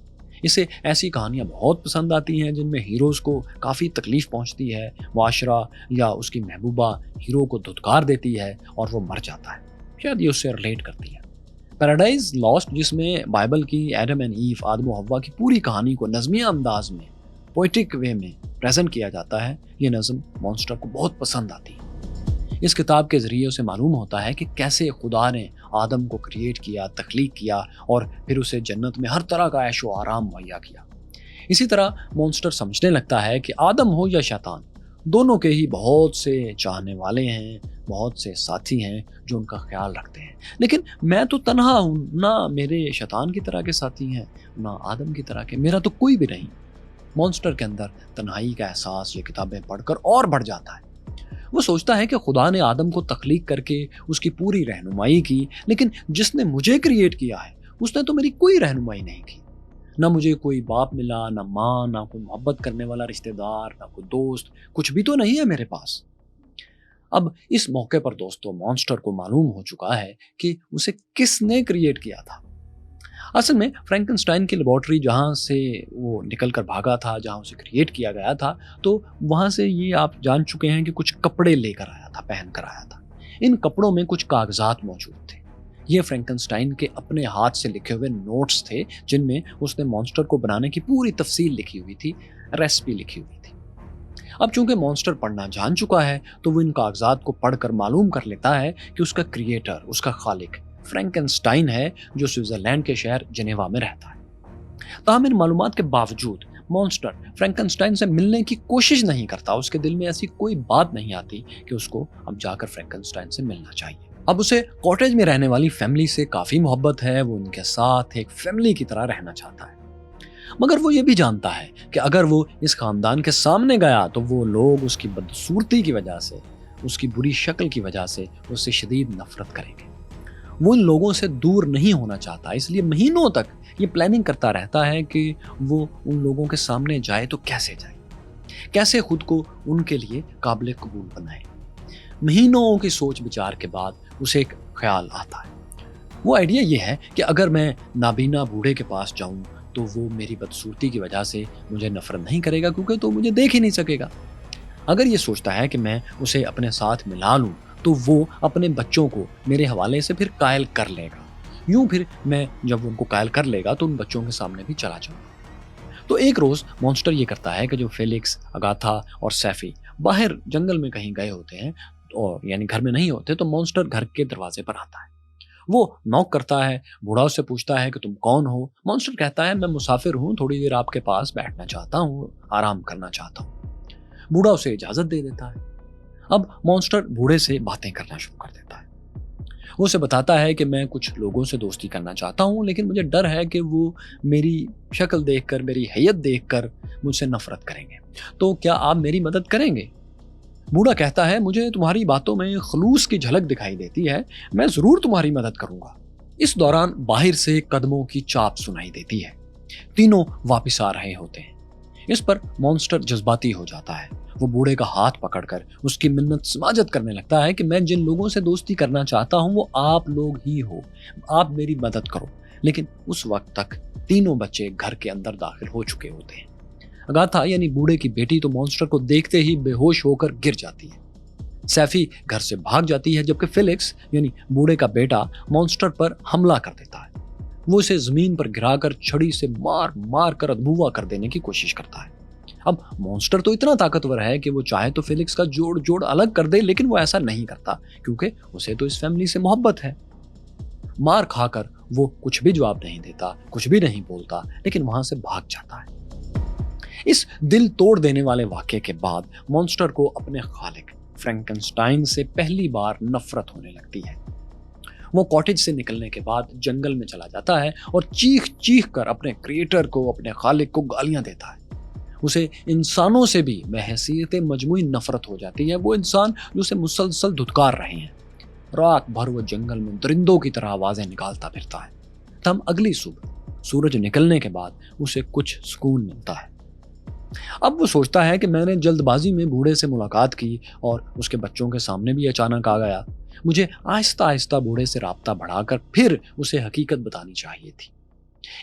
इसे ऐसी कहानियाँ बहुत पसंद आती हैं जिनमें हीरोज़ को काफ़ी तकलीफ पहुँचती है, मुआशरा या उसकी महबूबा हीरो को धुतकार देती है और वो मर जाता है। शायद ये उससे रिलेट करती है। पैराडाइज लॉस्ट, जिसमें बाइबल की एडम एंड ईव, आदम व हव्वा की पूरी कहानी को नज़मिया अंदाज में, पोइटिक वे में प्रेजेंट किया जाता है, ये नज़म मॉन्स्टर को बहुत पसंद आती है। इस किताब के ज़रिए उसे मालूम होता है कि कैसे खुदा ने आदम को क्रिएट किया, तख्लीक किया और फिर उसे जन्नत में हर तरह का ऐशो आराम मुहैया किया। इसी तरह मॉन्स्टर समझने लगता है कि आदम हो या शैतान, दोनों के ही बहुत से चाहने वाले हैं, بہت سے ساتھی ہیں جو ان کا خیال رکھتے ہیں، لیکن میں تو تنہا ہوں، نہ میرے شیطان کی طرح کے ساتھی ہیں نہ آدم کی طرح کے، میرا تو کوئی بھی نہیں۔ مونسٹر کے اندر تنہائی کا احساس یہ کتابیں پڑھ کر اور بڑھ جاتا ہے۔ وہ سوچتا ہے کہ خدا نے آدم کو تخلیق کر کے اس کی پوری رہنمائی کی، لیکن جس نے مجھے کریٹ کیا ہے اس نے تو میری کوئی رہنمائی نہیں کی۔ نہ مجھے کوئی باپ ملا، نہ ماں، نہ کوئی محبت کرنے والا رشتہ دار، نہ کوئی دوست، کچھ بھی تو نہیں ہے میرے پاس۔ اب اس موقع پر دوستو مونسٹر کو معلوم ہو چکا ہے کہ اسے کس نے کریٹ کیا تھا۔ اصل میں فرینکنسٹائن کی لیبارٹری جہاں سے وہ نکل کر بھاگا تھا، جہاں اسے کریٹ کیا گیا تھا، تو وہاں سے یہ آپ جان چکے ہیں کہ کچھ کپڑے لے کر آیا تھا، پہن کر آیا تھا۔ ان کپڑوں میں کچھ کاغذات موجود تھے۔ یہ فرینکنسٹائن کے اپنے ہاتھ سے لکھے ہوئے نوٹس تھے جن میں اس نے مونسٹر کو بنانے کی پوری تفصیل لکھی ہوئی تھی، ریسپی لکھی ہوئی تھی۔ اب چونکہ مونسٹر پڑھنا جان چکا ہے تو وہ ان کاغذات کو پڑھ کر معلوم کر لیتا ہے کہ اس کا کریٹر، اس کا خالق فرینکنسٹائن ہے جو سوئٹزرلینڈ کے شہر جنیوا میں رہتا ہے۔ تاہم ان معلومات کے باوجود مونسٹر فرینکنسٹائن سے ملنے کی کوشش نہیں کرتا، اس کے دل میں ایسی کوئی بات نہیں آتی کہ اس کو اب جا کر فرینکنسٹائن سے ملنا چاہیے۔ اب اسے کاٹیج میں رہنے والی فیملی سے کافی محبت ہے، وہ ان کے ساتھ ایک فیملی کی طرح رہنا چاہتا ہے، مگر وہ یہ بھی جانتا ہے کہ اگر وہ اس خاندان کے سامنے گیا تو وہ لوگ اس کی بدصورتی کی وجہ سے، اس کی بری شکل کی وجہ سے اس سے شدید نفرت کریں گے۔ وہ ان لوگوں سے دور نہیں ہونا چاہتا، اس لیے مہینوں تک یہ پلاننگ کرتا رہتا ہے کہ وہ ان لوگوں کے سامنے جائے تو کیسے جائے، کیسے خود کو ان کے لیے قابل قبول بنائے۔ مہینوں کی سوچ بچار کے بعد اسے ایک خیال آتا ہے۔ وہ آئیڈیا یہ ہے کہ اگر میں نابینا بوڑھے کے پاس جاؤں تو وہ میری بدصورتی کی وجہ سے مجھے نفرت نہیں کرے گا، کیونکہ تو مجھے دیکھ ہی نہیں سکے گا۔ اگر یہ سوچتا ہے کہ میں اسے اپنے ساتھ ملا لوں تو وہ اپنے بچوں کو میرے حوالے سے پھر قائل کر لے گا، یوں پھر میں جب ان کو قائل کر لے گا تو ان بچوں کے سامنے بھی چلا جاؤں گا۔ تو ایک روز مونسٹر یہ کرتا ہے کہ جو فیلکس، اگاتھا اور سیفی باہر جنگل میں کہیں گئے ہوتے ہیں اور یعنی گھر میں نہیں ہوتے، تو مونسٹر گھر کے دروازے پر آتا ہے۔ وہ نوک کرتا ہے، بوڑھا اس سے پوچھتا ہے کہ تم کون ہو؟ مونسٹر کہتا ہے میں مسافر ہوں، تھوڑی دیر آپ کے پاس بیٹھنا چاہتا ہوں، آرام کرنا چاہتا ہوں۔ بوڑھا اسے اجازت دے دیتا ہے۔ اب مونسٹر بوڑھے سے باتیں کرنا شروع کر دیتا ہے۔ وہ اسے بتاتا ہے کہ میں کچھ لوگوں سے دوستی کرنا چاہتا ہوں، لیکن مجھے ڈر ہے کہ وہ میری شکل دیکھ کر، میری حیت دیکھ کر مجھ سے نفرت کریں گے، تو کیا آپ میری مدد کریں گے؟ بوڑھا کہتا ہے مجھے تمہاری باتوں میں خلوص کی جھلک دکھائی دیتی ہے، میں ضرور تمہاری مدد کروں گا۔ اس دوران باہر سے قدموں کی چاپ سنائی دیتی ہے، تینوں واپس آ رہے ہوتے ہیں۔ اس پر مونسٹر جذباتی ہو جاتا ہے، وہ بوڑھے کا ہاتھ پکڑ کر اس کی منت سماجت کرنے لگتا ہے کہ میں جن لوگوں سے دوستی کرنا چاہتا ہوں وہ آپ لوگ ہی ہو، آپ میری مدد کرو۔ لیکن اس وقت تک تینوں بچے گھر کے اندر داخل ہو چکے ہوتے ہیں۔ اگاتھا یعنی بوڑھے کی بیٹی تو مونسٹر کو دیکھتے ہی بے ہوش ہو کر گر جاتی ہے۔ سیفی گھر سے بھاگ جاتی ہے، جبکہ فیلکس یعنی بوڑھے کا بیٹا مونسٹر پر حملہ کر دیتا ہے۔ وہ اسے زمین پر گرا کر چھڑی سے مار مار کر ادموا کر دینے کی کوشش کرتا ہے۔ اب مونسٹر تو اتنا طاقتور ہے کہ وہ چاہے تو فیلکس کا جوڑ الگ کر دے، لیکن وہ ایسا نہیں کرتا کیونکہ اسے تو اس فیملی سے محبت ہے۔ مار کھا کر وہ کچھ بھی جواب نہیں دیتا، کچھ بھی نہیں بولتا، لیکن وہاں سے بھاگ جاتا ہے۔ اس دل توڑ دینے والے واقعے کے بعد مونسٹر کو اپنے خالق فرینکنسٹائن سے پہلی بار نفرت ہونے لگتی ہے۔ وہ کاٹیج سے نکلنے کے بعد جنگل میں چلا جاتا ہے اور چیخ چیخ کر اپنے کریٹر کو، اپنے خالق کو گالیاں دیتا ہے۔ اسے انسانوں سے بھی بحیثیت مجموعی نفرت ہو جاتی ہے، وہ انسان جو اسے مسلسل دھتکار رہے ہیں۔ رات بھر وہ جنگل میں درندوں کی طرح آوازیں نکالتا پھرتا ہے۔ تم اگلی صبح سورج نکلنے کے بعد اسے کچھ سکون ملتا ہے۔ اب وہ سوچتا ہے کہ میں نے جلد بازی میں بوڑھے سے ملاقات کی اور اس کے بچوں کے سامنے بھی اچانک آ گیا۔ مجھے آہستہ آہستہ بوڑھے سے رابطہ بڑھا کر پھر اسے حقیقت بتانی چاہیے تھی۔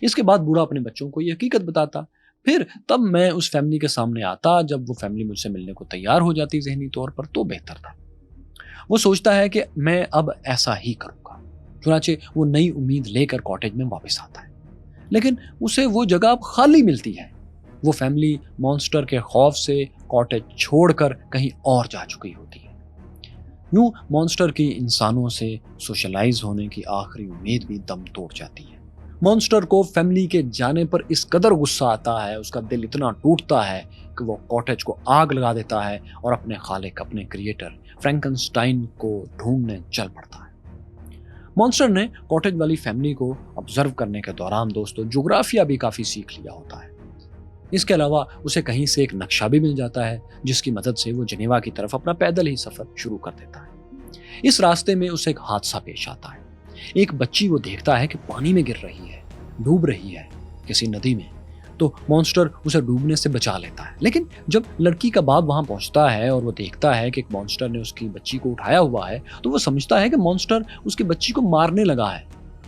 اس کے بعد بوڑھا اپنے بچوں کو یہ حقیقت بتاتا، پھر تب میں اس فیملی کے سامنے آتا۔ جب وہ فیملی مجھ سے ملنے کو تیار ہو جاتی ذہنی طور پر تو بہتر تھا۔ وہ سوچتا ہے کہ میں اب ایسا ہی کروں گا، چنانچہ وہ نئی امید لے کر کاٹیج میں واپس آتا ہے، لیکن اسے وہ جگہ اب خالی ملتی ہے۔ وہ فیملی مونسٹر کے خوف سے کاٹیج چھوڑ کر کہیں اور جا چکی ہوتی ہے۔ یوں مونسٹر کی انسانوں سے سوشلائز ہونے کی آخری امید بھی دم توڑ جاتی ہے۔ मॉन्स्टर को फैमिली के जाने पर इस कदर गुस्सा आता है, उसका दिल इतना टूटता है कि वो कॉटेज को आग लगा देता है और अपने खालिक, अपने क्रिएटर फ्रैंकनस्टाइन को ढूंढने चल पड़ता है। मॉन्स्टर ने कॉटेज वाली फैमिली को ऑब्जर्व करने के दौरान दोस्तों ज्योग्राफिया भी काफ़ी सीख लिया होता है। इसके अलावा उसे कहीं से एक नक्शा भी मिल जाता है जिसकी मदद से वो जिनेवा की तरफ अपना पैदल ही सफर शुरू कर देता है। इस रास्ते में उसे एक हादसा पेश आता है। एक बच्ची वो देखता है कि पानी में गिर रही है, डूब रही है किसी नदी में, तो मॉन्स्टर उसे डूबने से बचा लेता है। लेकिन जब लड़की का बाप वहां पहुंचता है और वो देखता है कि एक मॉन्स्टर ने उसकी बच्ची को उठाया हुआ है, तो वो समझता है कि मॉन्स्टर उसकी बच्ची को मारने लगा है।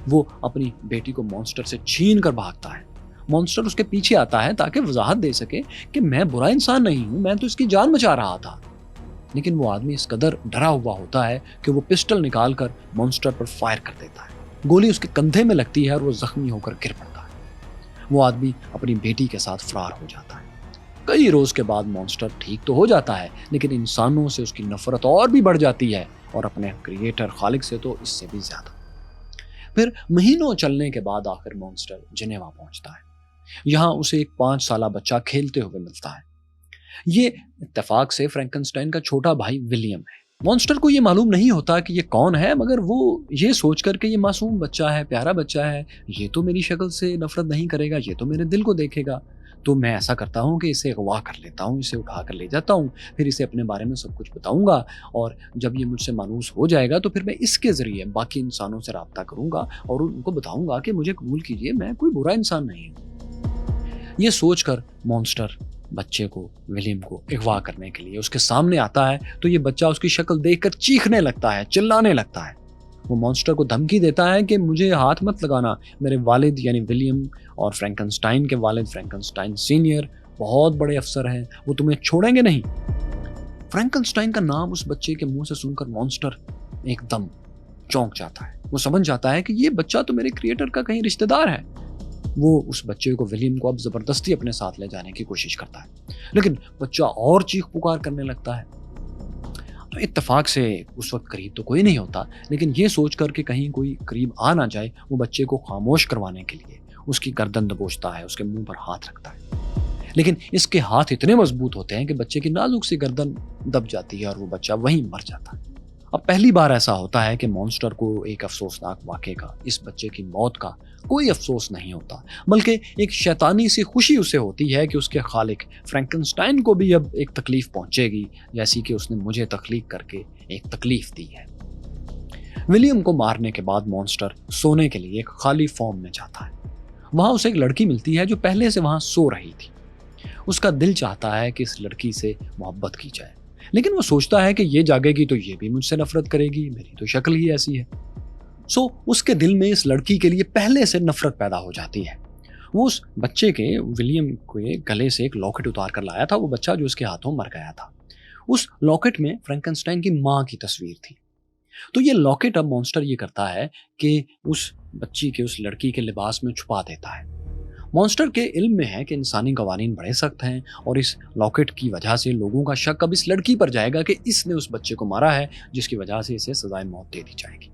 वो अपनी बेटी को मॉन्स्टर से छीन कर भागता है। मॉन्स्टर उसके पीछे आता है ताकि वजाहत दे सके कि मैं बुरा इंसान नहीं हूं, मैं तो इसकी जान बचा रहा था। लेकिन वो आदमी इस कदर डरा हुआ होता है कि वो पिस्टल निकालकर मॉन्स्टर पर फायर कर देता है। गोली उसके कंधे में लगती है और वो जख्मी होकर गिर पड़ता है। वो आदमी अपनी बेटी के साथ फरार हो जाता है। कई रोज के बाद मॉन्स्टर ठीक तो हो जाता है, लेकिन इंसानों से उसकी नफरत और भी बढ़ जाती है और अपने क्रिएटर खालिक से तो इससे भी ज्यादा। फिर महीनों चलने के बाद आखिर मॉन्स्टर जिनेवा पहुंचता है। यहाँ उसे एक 5 साला बच्चा खेलते हुए मिलता है। ये इत्तेफाक से फ्रैंकनस्टाइन का छोटा भाई विलियम है। मॉन्स्टर को ये मालूम नहीं होता कि ये कौन है, मगर वो ये सोचकर कि ये मासूम बच्चा है, प्यारा बच्चा है, ये तो मेरी शक्ल से नफरत नहीं करेगा, ये तो मेरे दिल को देखेगा, तो मैं ऐसा करता हूँ कि इसे अगवा कर लेता हूँ, इसे उठा कर ले जाता हूँ, फिर इसे अपने बारे में सब कुछ बताऊंगा और जब ये मुझसे मानूस हो जाएगा तो फिर मैं इसके जरिए बाकी इंसानों से रब्ता करूंगा और उनको बताऊंगा कि मुझे कबूल कीजिए, मैं कोई बुरा इंसान नहीं हूँ। ये सोचकर मॉन्स्टर बच्चे को, विलियम को अगवा करने के लिए उसके सामने आता है, तो ये बच्चा उसकी शक्ल देखकर चीखने लगता है, चिल्लाने लगता है। वो मॉन्स्टर को धमकी देता है कि मुझे हाथ मत लगाना, मेरे वालिद यानी विलियम और फ्रैंकनस्टाइन के वालिद फ्रैंकनस्टाइन सीनियर बहुत बड़े अफसर हैं, वो तुम्हें छोड़ेंगे नहीं। फ्रैंकनस्टाइन का नाम उस बच्चे के मुंह से सुनकर मॉन्स्टर एकदम चौंक जाता है। वो समझ जाता है कि ये बच्चा तो मेरे क्रिएटर का कहीं रिश्तेदार है। वो उस बच्चे को, विलियम को, अब जबरदस्ती अपने साथ ले जाने की कोशिश करता है, लेकिन बच्चा और चीख पुकार करने लगता है। इत्तेफाक से उस वक्त करीब तो कोई नहीं होता, लेकिन ये सोचकर कि कहीं कोई करीब आ ना जाए, वो बच्चे को खामोश करवाने के लिए उसकी गर्दन दबोचता है, उसके मुंह पर हाथ रखता है। लेकिन इसके हाथ इतने मजबूत होते हैं कि बच्चे की नाजुक सी गर्दन दब जाती है और वो बच्चा वहीं मर जाता है। अब पहली बार ऐसा होता है कि मॉन्स्टर को एक अफसोसनाक वाक़े का, इस बच्चे की मौत का कोई अफसोस नहीं होता, बल्कि एक शैतानी सी खुशी उसे होती है कि उसके खालिक फ्रैंकनस्टाइन को भी अब एक तकलीफ पहुंचेगी, जैसी कि उसने मुझे तख्लीक करके एक तकलीफ दी है। विलियम को मारने के बाद मॉन्स्टर सोने के लिए एक खाली फॉर्म में जाता है। वहां उसे एक लड़की मिलती है जो पहले से वहां सो रही थी। उसका दिल चाहता है कि इस लड़की से मोहब्बत की जाए, लेकिन वो सोचता है कि ये जागेगी तो ये भी मुझसे नफरत करेगी, मेरी तो शक्ल ही ऐसी है। सो उसके दिल में इस लड़की के लिए पहले से नफरत पैदा हो जाती है। वो उस बच्चे के, विलियम के गले से एक लॉकेट उतार कर लाया था, वो बच्चा जो उसके हाथों मर गया था। उस लॉकेट में फ्रैंकनस्टाइन की माँ की तस्वीर थी। तो ये लॉकेट अब मॉन्स्टर ये करता है कि उस बच्ची के, उस लड़की के लिबास में छुपा देता है। मॉन्स्टर के इल्म में है कि इंसानी कवानीन बड़े सख्त हैं और इस लॉकेट की वजह से लोगों का शक अब इस लड़की पर जाएगा कि इसने उस बच्चे को मारा है, जिसकी वजह से इसे सजाए मौत दे दी जाएगी।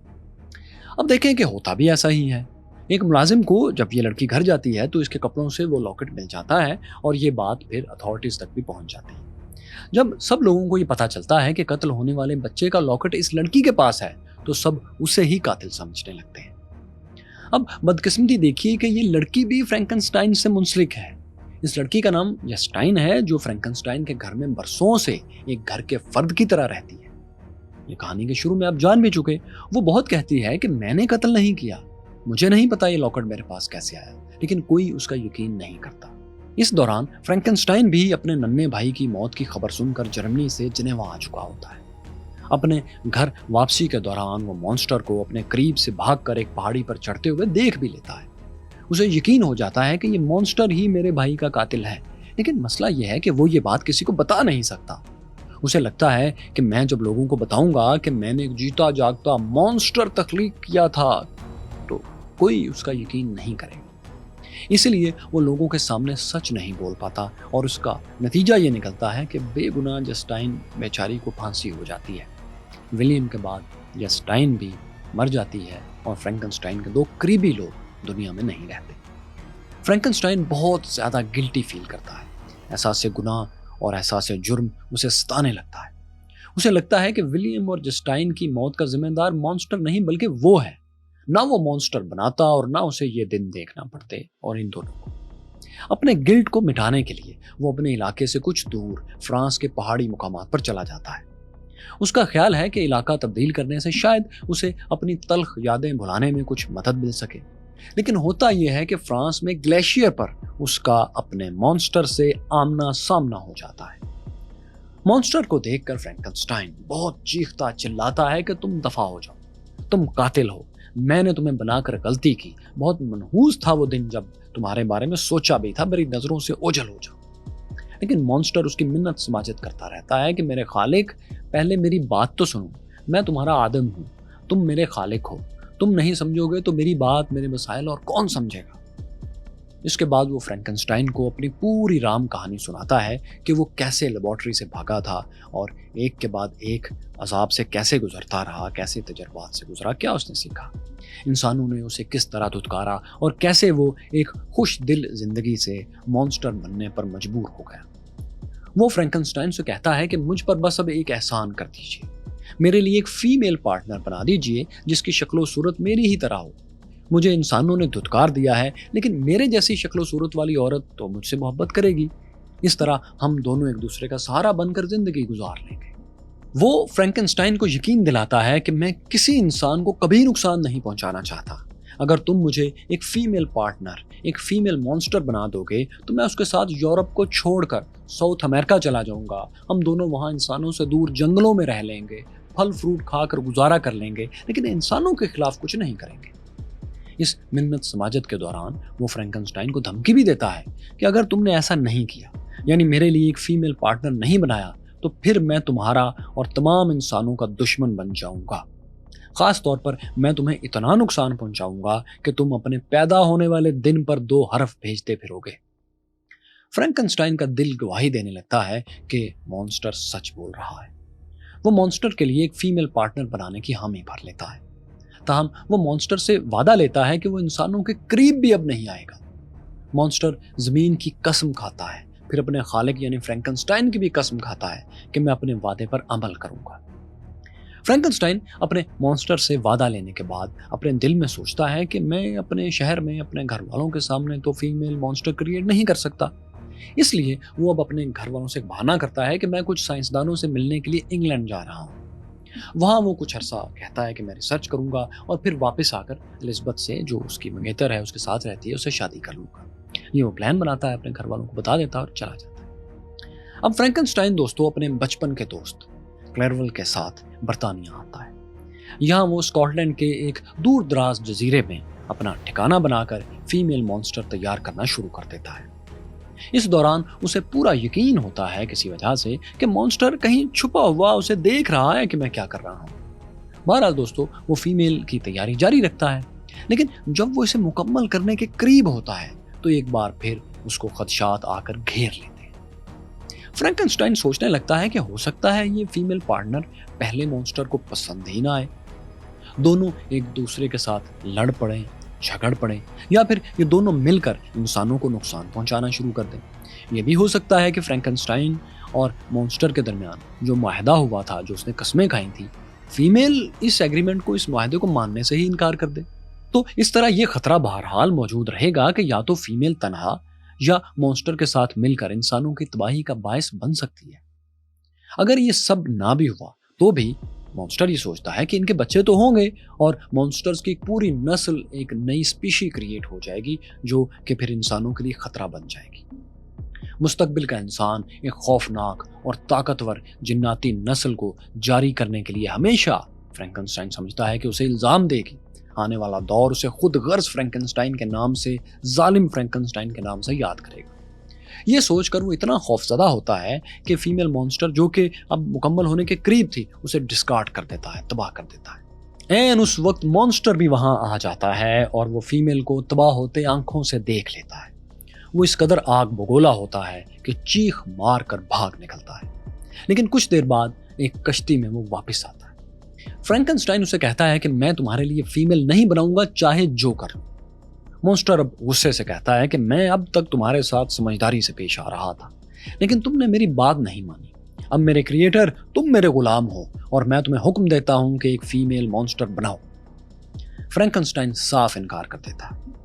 अब देखें कि होता भी ऐसा ही है। एक मुलाजिम को जब ये लड़की घर जाती है तो इसके कपड़ों से वो लॉकेट मिल जाता है और ये बात फिर अथॉरिटीज तक भी पहुंच जाती है। जब सब लोगों को ये पता चलता है कि कत्ल होने वाले बच्चे का लॉकेट इस लड़की के पास है, तो सब उसे ही कातिल समझने लगते हैं। अब बदकिस्मती देखिए कि ये लड़की भी फ्रैंकनस्टाइन से मुंसलिक है। इस लड़की का नाम जस्टाइन है, जो फ्रैंकनस्टाइन के घर में बरसों से एक घर के फर्द की तरह रहती है। ये कहानी के शुरू में आप जान भी चुके। वो बहुत कहती है कि मैंने कत्ल नहीं किया, मुझे नहीं पता ये लॉकेट मेरे पास कैसे आया, लेकिन कोई उसका यकीन नहीं करता। इस दौरान फ्रैंकनस्टाइन भी अपने नन्हे भाई की मौत की खबर सुनकर जर्मनी से जिनेवा आ चुका होता है। अपने घर वापसी के दौरान वो मॉन्स्टर को अपने करीब से भागकर एक पहाड़ी पर चढ़ते हुए देख भी लेता है। उसे यकीन हो जाता है कि ये मॉन्स्टर ही मेरे भाई का कातिल है, लेकिन मसला ये है कि वो ये बात किसी को बता नहीं सकता। उसे लगता है कि मैं जब लोगों को बताऊंगा कि मैंने एक जीता जागता मॉन्स्टर तख्लीक किया था, तो कोई उसका यकीन नहीं करेगा। इसलिए वो लोगों के सामने सच नहीं बोल पाता और उसका नतीजा ये निकलता है कि बेगुनाह जस्टाइन बेचारी को फांसी हो जाती है। विलियम के बाद जस्टाइन भी मर जाती है और फ्रैंकनस्टाइन के 2 करीबी लोग دنیا میں نہیں رہتے۔ فرینکنسٹائن بہت زیادہ گلٹی فیل کرتا ہے، احساس گناہ اور احساس جرم اسے ستانے لگتا ہے۔ اسے لگتا ہے کہ ولیم اور جسٹائن کی موت کا ذمہ دار مانسٹر نہیں بلکہ وہ ہے۔ نہ وہ مانسٹر بناتا اور نہ اسے یہ دن دیکھنا پڑتے، اور ان دونوں کو اپنے گلٹ کو مٹانے کے لیے وہ اپنے علاقے سے کچھ دور فرانس کے پہاڑی مقامات پر چلا جاتا ہے۔ اس کا خیال ہے کہ علاقہ تبدیل کرنے سے شاید اسے اپنی تلخ یادیں بھلانے میں کچھ مدد مل سکے، لیکن ہوتا یہ ہے کہ فرانس میں گلیشیئر پر اس کا اپنے مانسٹر سے آمنا سامنا ہو جاتا ہے۔ مانسٹر کو دیکھ کر فرینکنسٹائن بہت چیختا چلاتا ہے کہ تم دفع ہو جاؤ، تم قاتل ہو، میں نے تمہیں بنا کر غلطی کی، بہت منحوس تھا وہ دن جب تمہارے بارے میں سوچا بھی تھا، میری نظروں سے اوجھل ہو جاؤ۔ لیکن مانسٹر اس کی منت سماجت کرتا رہتا ہے کہ میرے خالق، پہلے میری بات تو سنو، میں تمہارا آدم ہوں، تم میرے خالق ہو، تم نہیں سمجھو گے تو میری بات، میرے مسائل اور کون سمجھے گا۔ اس کے بعد وہ فرینکنسٹائن کو اپنی پوری رام کہانی سناتا ہے کہ وہ کیسے لیبارٹری سے بھاگا تھا اور ایک کے بعد ایک عذاب سے کیسے گزرتا رہا، کیسے تجربات سے گزرا، کیا اس نے سیکھا، انسانوں نے اسے کس طرح دھتکارا اور کیسے وہ ایک خوش دل زندگی سے مانسٹر بننے پر مجبور ہو گیا۔ وہ فرینکنسٹائن سے کہتا ہے کہ مجھ پر بس اب ایک احسان کر دیجیے، میرے لیے ایک فیمیل پارٹنر بنا دیجیے جس کی شکل و صورت میری ہی طرح ہو۔ مجھے انسانوں نے دھتکار دیا ہے، لیکن میرے جیسی شکل و صورت والی عورت تو مجھ سے محبت کرے گی، اس طرح ہم دونوں ایک دوسرے کا سہارا بن کر زندگی گزار لیں گے۔ وہ فرینکنسٹائن کو یقین دلاتا ہے کہ میں کسی انسان کو کبھی نقصان نہیں پہنچانا چاہتا، اگر تم مجھے ایک فیمیل پارٹنر، ایک فیمیل مانسٹر بنا دو گے تو میں اس کے ساتھ یورپ کو چھوڑ کر ساؤتھ امریکہ چلا جاؤں گا، ہم دونوں وہاں انسانوں سے دور جنگلوں میں رہ لیں گے، پھل فروٹ کھا کر گزارا کر لیں گے، لیکن انسانوں کے خلاف کچھ نہیں کریں گے۔ اس منت سماجت کے دوران وہ فرینکنسٹائن کو دھمکی بھی دیتا ہے کہ اگر تم نے ایسا نہیں کیا، یعنی میرے لیے ایک فیمیل پارٹنر نہیں بنایا، تو پھر میں تمہارا اور تمام انسانوں کا دشمن بن جاؤں گا۔ خاص طور پر میں تمہیں اتنا نقصان پہنچاؤں گا کہ تم اپنے پیدا ہونے والے دن پر 2 حرف بھیجتے پھرو گے۔ فرینکنسٹائن کا دل گواہی دینے لگتا ہے کہ مانسٹر سچ بول رہا ہے۔ وہ مانسٹر کے لیے ایک فیمیل پارٹنر بنانے کی حامی بھر لیتا ہے، تاہم وہ مانسٹر سے وعدہ لیتا ہے کہ وہ انسانوں کے قریب بھی اب نہیں آئے گا۔ مانسٹر زمین کی قسم کھاتا ہے، پھر اپنے خالق یعنی فرینکنسٹائن کی بھی قسم کھاتا ہے کہ میں اپنے وعدے پر عمل کروں گا۔ فرینکنسٹائن اپنے مانسٹر سے وعدہ لینے کے بعد اپنے دل میں سوچتا ہے کہ میں اپنے شہر میں اپنے گھر والوں کے سامنے تو فیمیل مانسٹر کریٹ نہیں کر سکتا، اس لیے وہ اب اپنے گھر والوں سے بہانہ کرتا ہے کہ میں کچھ سائنسدانوں سے ملنے کے لیے انگلینڈ جا رہا ہوں۔ وہاں وہ کچھ عرصہ کہتا ہے کہ میں ریسرچ کروں گا اور پھر واپس آ کر الزبتھ سے، جو اس کی منگیتر ہے، اس کے ساتھ رہتی ہے، اسے شادی کر لوں گا۔ یہ وہ پلان بناتا ہے، اپنے گھر والوں کو بتا دیتا ہے اور چلا جاتا ہے۔ اب فرینکنسٹائن دوستوں اپنے بچپن کے دوست کلیرول کے ساتھ برطانیہ آتا ہے۔ یہاں وہ اسکاٹ لینڈ کے ایک دور دراز جزیرے میں اپنا ٹھکانہ بنا کر فیمیل مانسٹر تیار کرنا شروع کر دیتا ہے۔ اس دوران اسے پورا یقین ہوتا ہے کسی وجہ سے کہ مانسٹر کہیں چھپا ہوا اسے دیکھ رہا ہے کہ میں کیا کر رہا ہوں۔ بہرحال دوستو وہ فیمیل کی تیاری جاری رکھتا ہے، لیکن جب وہ اسے مکمل کرنے کے قریب ہوتا ہے تو ایک بار پھر اس کو خدشات آ کر گھیر لیتے ہیں۔ فرینکنسٹائن سوچنے لگتا ہے کہ ہو سکتا ہے یہ فیمیل پارٹنر پہلے مانسٹر کو پسند ہی نہ آئے، دونوں ایک دوسرے کے ساتھ لڑ پڑیں، جھگڑ پڑیں، یا پھر یہ دونوں مل کر انسانوں کو نقصان پہنچانا شروع کر دیں۔ یہ بھی ہو سکتا ہے کہ فرینکنسٹائن اور مانسٹر کے درمیان جو معاہدہ ہوا تھا، جو اس نے قسمیں کھائی تھیں، فیمیل اس ایگریمنٹ کو، اس معاہدے کو ماننے سے ہی انکار کر دے۔ تو اس طرح یہ خطرہ بہرحال موجود رہے گا کہ یا تو فیمیل تنہا یا مانسٹر کے ساتھ مل کر انسانوں کی تباہی کا باعث بن سکتی ہے۔ اگر یہ سب نہ بھی ہوا تو بھی مانسٹر یہ سوچتا ہے کہ ان کے بچے تو ہوں گے اور مانسٹرز کی پوری نسل، ایک نئی اسپیشی کریٹ ہو جائے گی جو کہ پھر انسانوں کے لیے خطرہ بن جائے گی۔ مستقبل کا انسان ایک خوفناک اور طاقتور جناتی نسل کو جاری کرنے کے لیے ہمیشہ، فرینکنسٹائن سمجھتا ہے کہ اسے الزام دے گی۔ آنے والا دور اسے خود غرض فرینکنسٹائن کے نام سے، ظالم فرینکنسٹائن کے نام سے یاد کرے گا۔ یہ سوچ کر وہ اتنا خوفزدہ ہوتا ہے کہ فیمیل مانسٹر جو کہ اب مکمل ہونے کے قریب تھی، اسے ڈسکارڈ کر دیتا ہے، تباہ کر دیتا ہے۔ اس وقت مانسٹر بھی وہاں آ جاتا ہے اور وہ فیمیل کو تباہ ہوتے آنکھوں سے دیکھ لیتا ہے۔ وہ اس قدر آگ بگولا ہوتا ہے کہ چیخ مار کر بھاگ نکلتا ہے، لیکن کچھ دیر بعد ایک کشتی میں وہ واپس آتا ہے۔ فرینکنسٹائن اسے کہتا ہے کہ میں تمہارے لیے فیمیل نہیں بناؤں گا، چاہے جو کر لوں۔ मॉन्स्टर अब गुस्से से कहता है कि मैं अब तक तुम्हारे साथ समझदारी से पेश आ रहा था, लेकिन तुमने मेरी बात नहीं मानी। अब मेरे क्रिएटर, तुम मेरे गुलाम हो और मैं तुम्हें हुक्म देता हूं कि एक फीमेल मॉन्स्टर बनाओ। फ्रैंकनस्टाइन साफ इनकार कर देता है।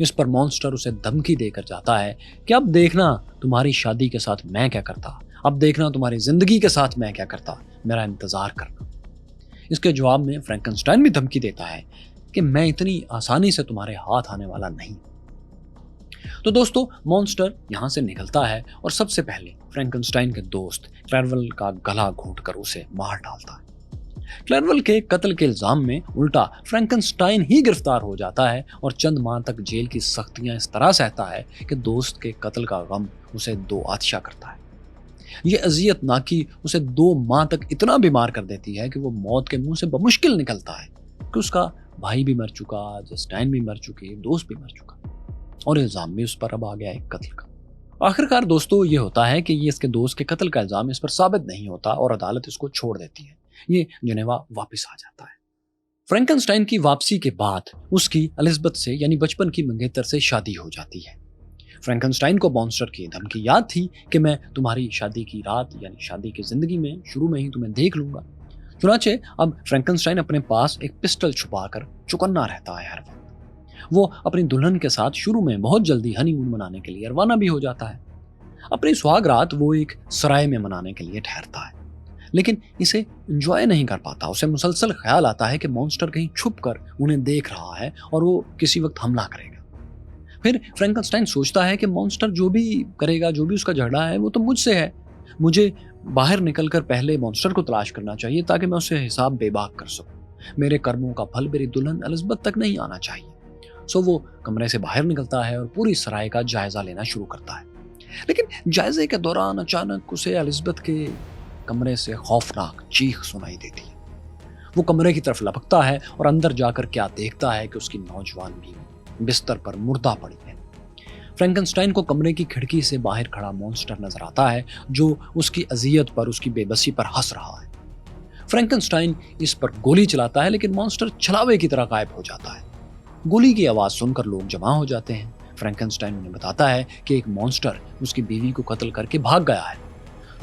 इस पर मॉन्स्टर उसे धमकी देकर जाता है कि अब देखना तुम्हारी शादी के साथ मैं क्या करता, अब देखना तुम्हारी जिंदगी के साथ मैं क्या करता, मेरा इंतजार करना। इसके जवाब में फ्रैंकनस्टाइन भी धमकी देता है कि मैं इतनी आसानी से तुम्हारे हाथ आने वाला नहीं। तो दोस्तों, मॉन्स्टर यहां से निकलता है और सबसे पहले फ्रैंकनस्टाइन के दोस्त क्लेरवेल का गला घोंटकर उसे मार डालता है। क्लेरवेल के कत्ल के इल्जाम में उल्टा फ्रैंकनस्टाइन ही गिरफ्तार हो जाता है और चंद माह तक जेल की सख्तियां इस तरह सहता है कि दोस्त के कत्ल का गम उसे दो आतिशा करता है। ये अजियत नाकी उसे 2 माह तक इतना बीमार कर देती है कि वो मौत के मुंह से बमुश्किल निकलता है कि उसका भाई भी मर चुका, जस्टाइन भी मर चुकी, दोस्त भी मर चुका और इल्जाम भी उस पर अब आ गया एक कत्ल का। आखिरकार दोस्तों, ये होता है कि ये इसके दोस्त के कत्ल का इल्जाम इस पर साबित नहीं होता और अदालत इसको छोड़ देती है। ये जिनेवा वापस आ जाता है। फ्रैंकनस्टाइन की वापसी के बाद उसकी एलिजाबेथ से यानी बचपन की मंगेतर से शादी हो जाती है। फ्रैंकनस्टाइन को मॉन्स्टर की धमकी याद थी कि मैं तुम्हारी शादी की रात यानी शादी की जिंदगी में शुरू में ही तुम्हें देख लूंगा। चुनाचे अब फ्रैंकनस्टाइन अपने पास एक पिस्टल छुपाकर चौकन्ना रहता है हर वक्त। वो अपनी दुल्हन के साथ शुरू में बहुत जल्दी हनीमून मनाने के लिए रवाना भी हो जाता है। अपनी सुहाग रात वो एक सराय में मनाने के लिए ठहरता है, लेकिन इसे एंजॉय नहीं कर पाता। उसे मुसलसल ख्याल आता है कि मॉन्स्टर कहीं छुप कर उन्हें देख रहा है और वो किसी वक्त हमला करेगा। फिर फ्रैंकनस्टाइन सोचता है कि मॉन्स्टर जो भी करेगा, जो भी उसका झगड़ा है, वो तो मुझसे है। मुझे बाहर निकलकर पहले मॉन्स्टर को तलाश करना चाहिए ताकि मैं उसे हिसाब बेबाक कर सकूं। मेरे कर्मों का फल मेरी दुल्हन एलिजाबेथ तक नहीं आना चाहिए। सो वो कमरे से बाहर निकलता है और पूरी सराय का जायजा लेना शुरू करता है। लेकिन जायजे के दौरान अचानक उसे एलिजाबेथ के कमरे से खौफनाक चीख सुनाई देती है। वो कमरे की तरफ लपकता है और अंदर जाकर क्या देखता है कि उसकी नौजवान बीवी बिस्तर पर मुर्दा पड़ी है। फ्रैंकनस्टाइन को कमरे की खिड़की से बाहर खड़ा मॉन्स्टर नजर आता है जो उसकी अजियत पर, उसकी बेबसी पर हंस रहा है। फ्रैंकनस्टाइन इस पर गोली चलाता है, लेकिन मॉन्स्टर छलावे की तरह गायब हो जाता है। गोली की आवाज सुनकर लोग जमा हो जाते हैं। फ्रैंकनस्टाइन उन्हें बताता है कि एक मॉन्स्टर उसकी बीवी को कत्ल करके भाग गया है।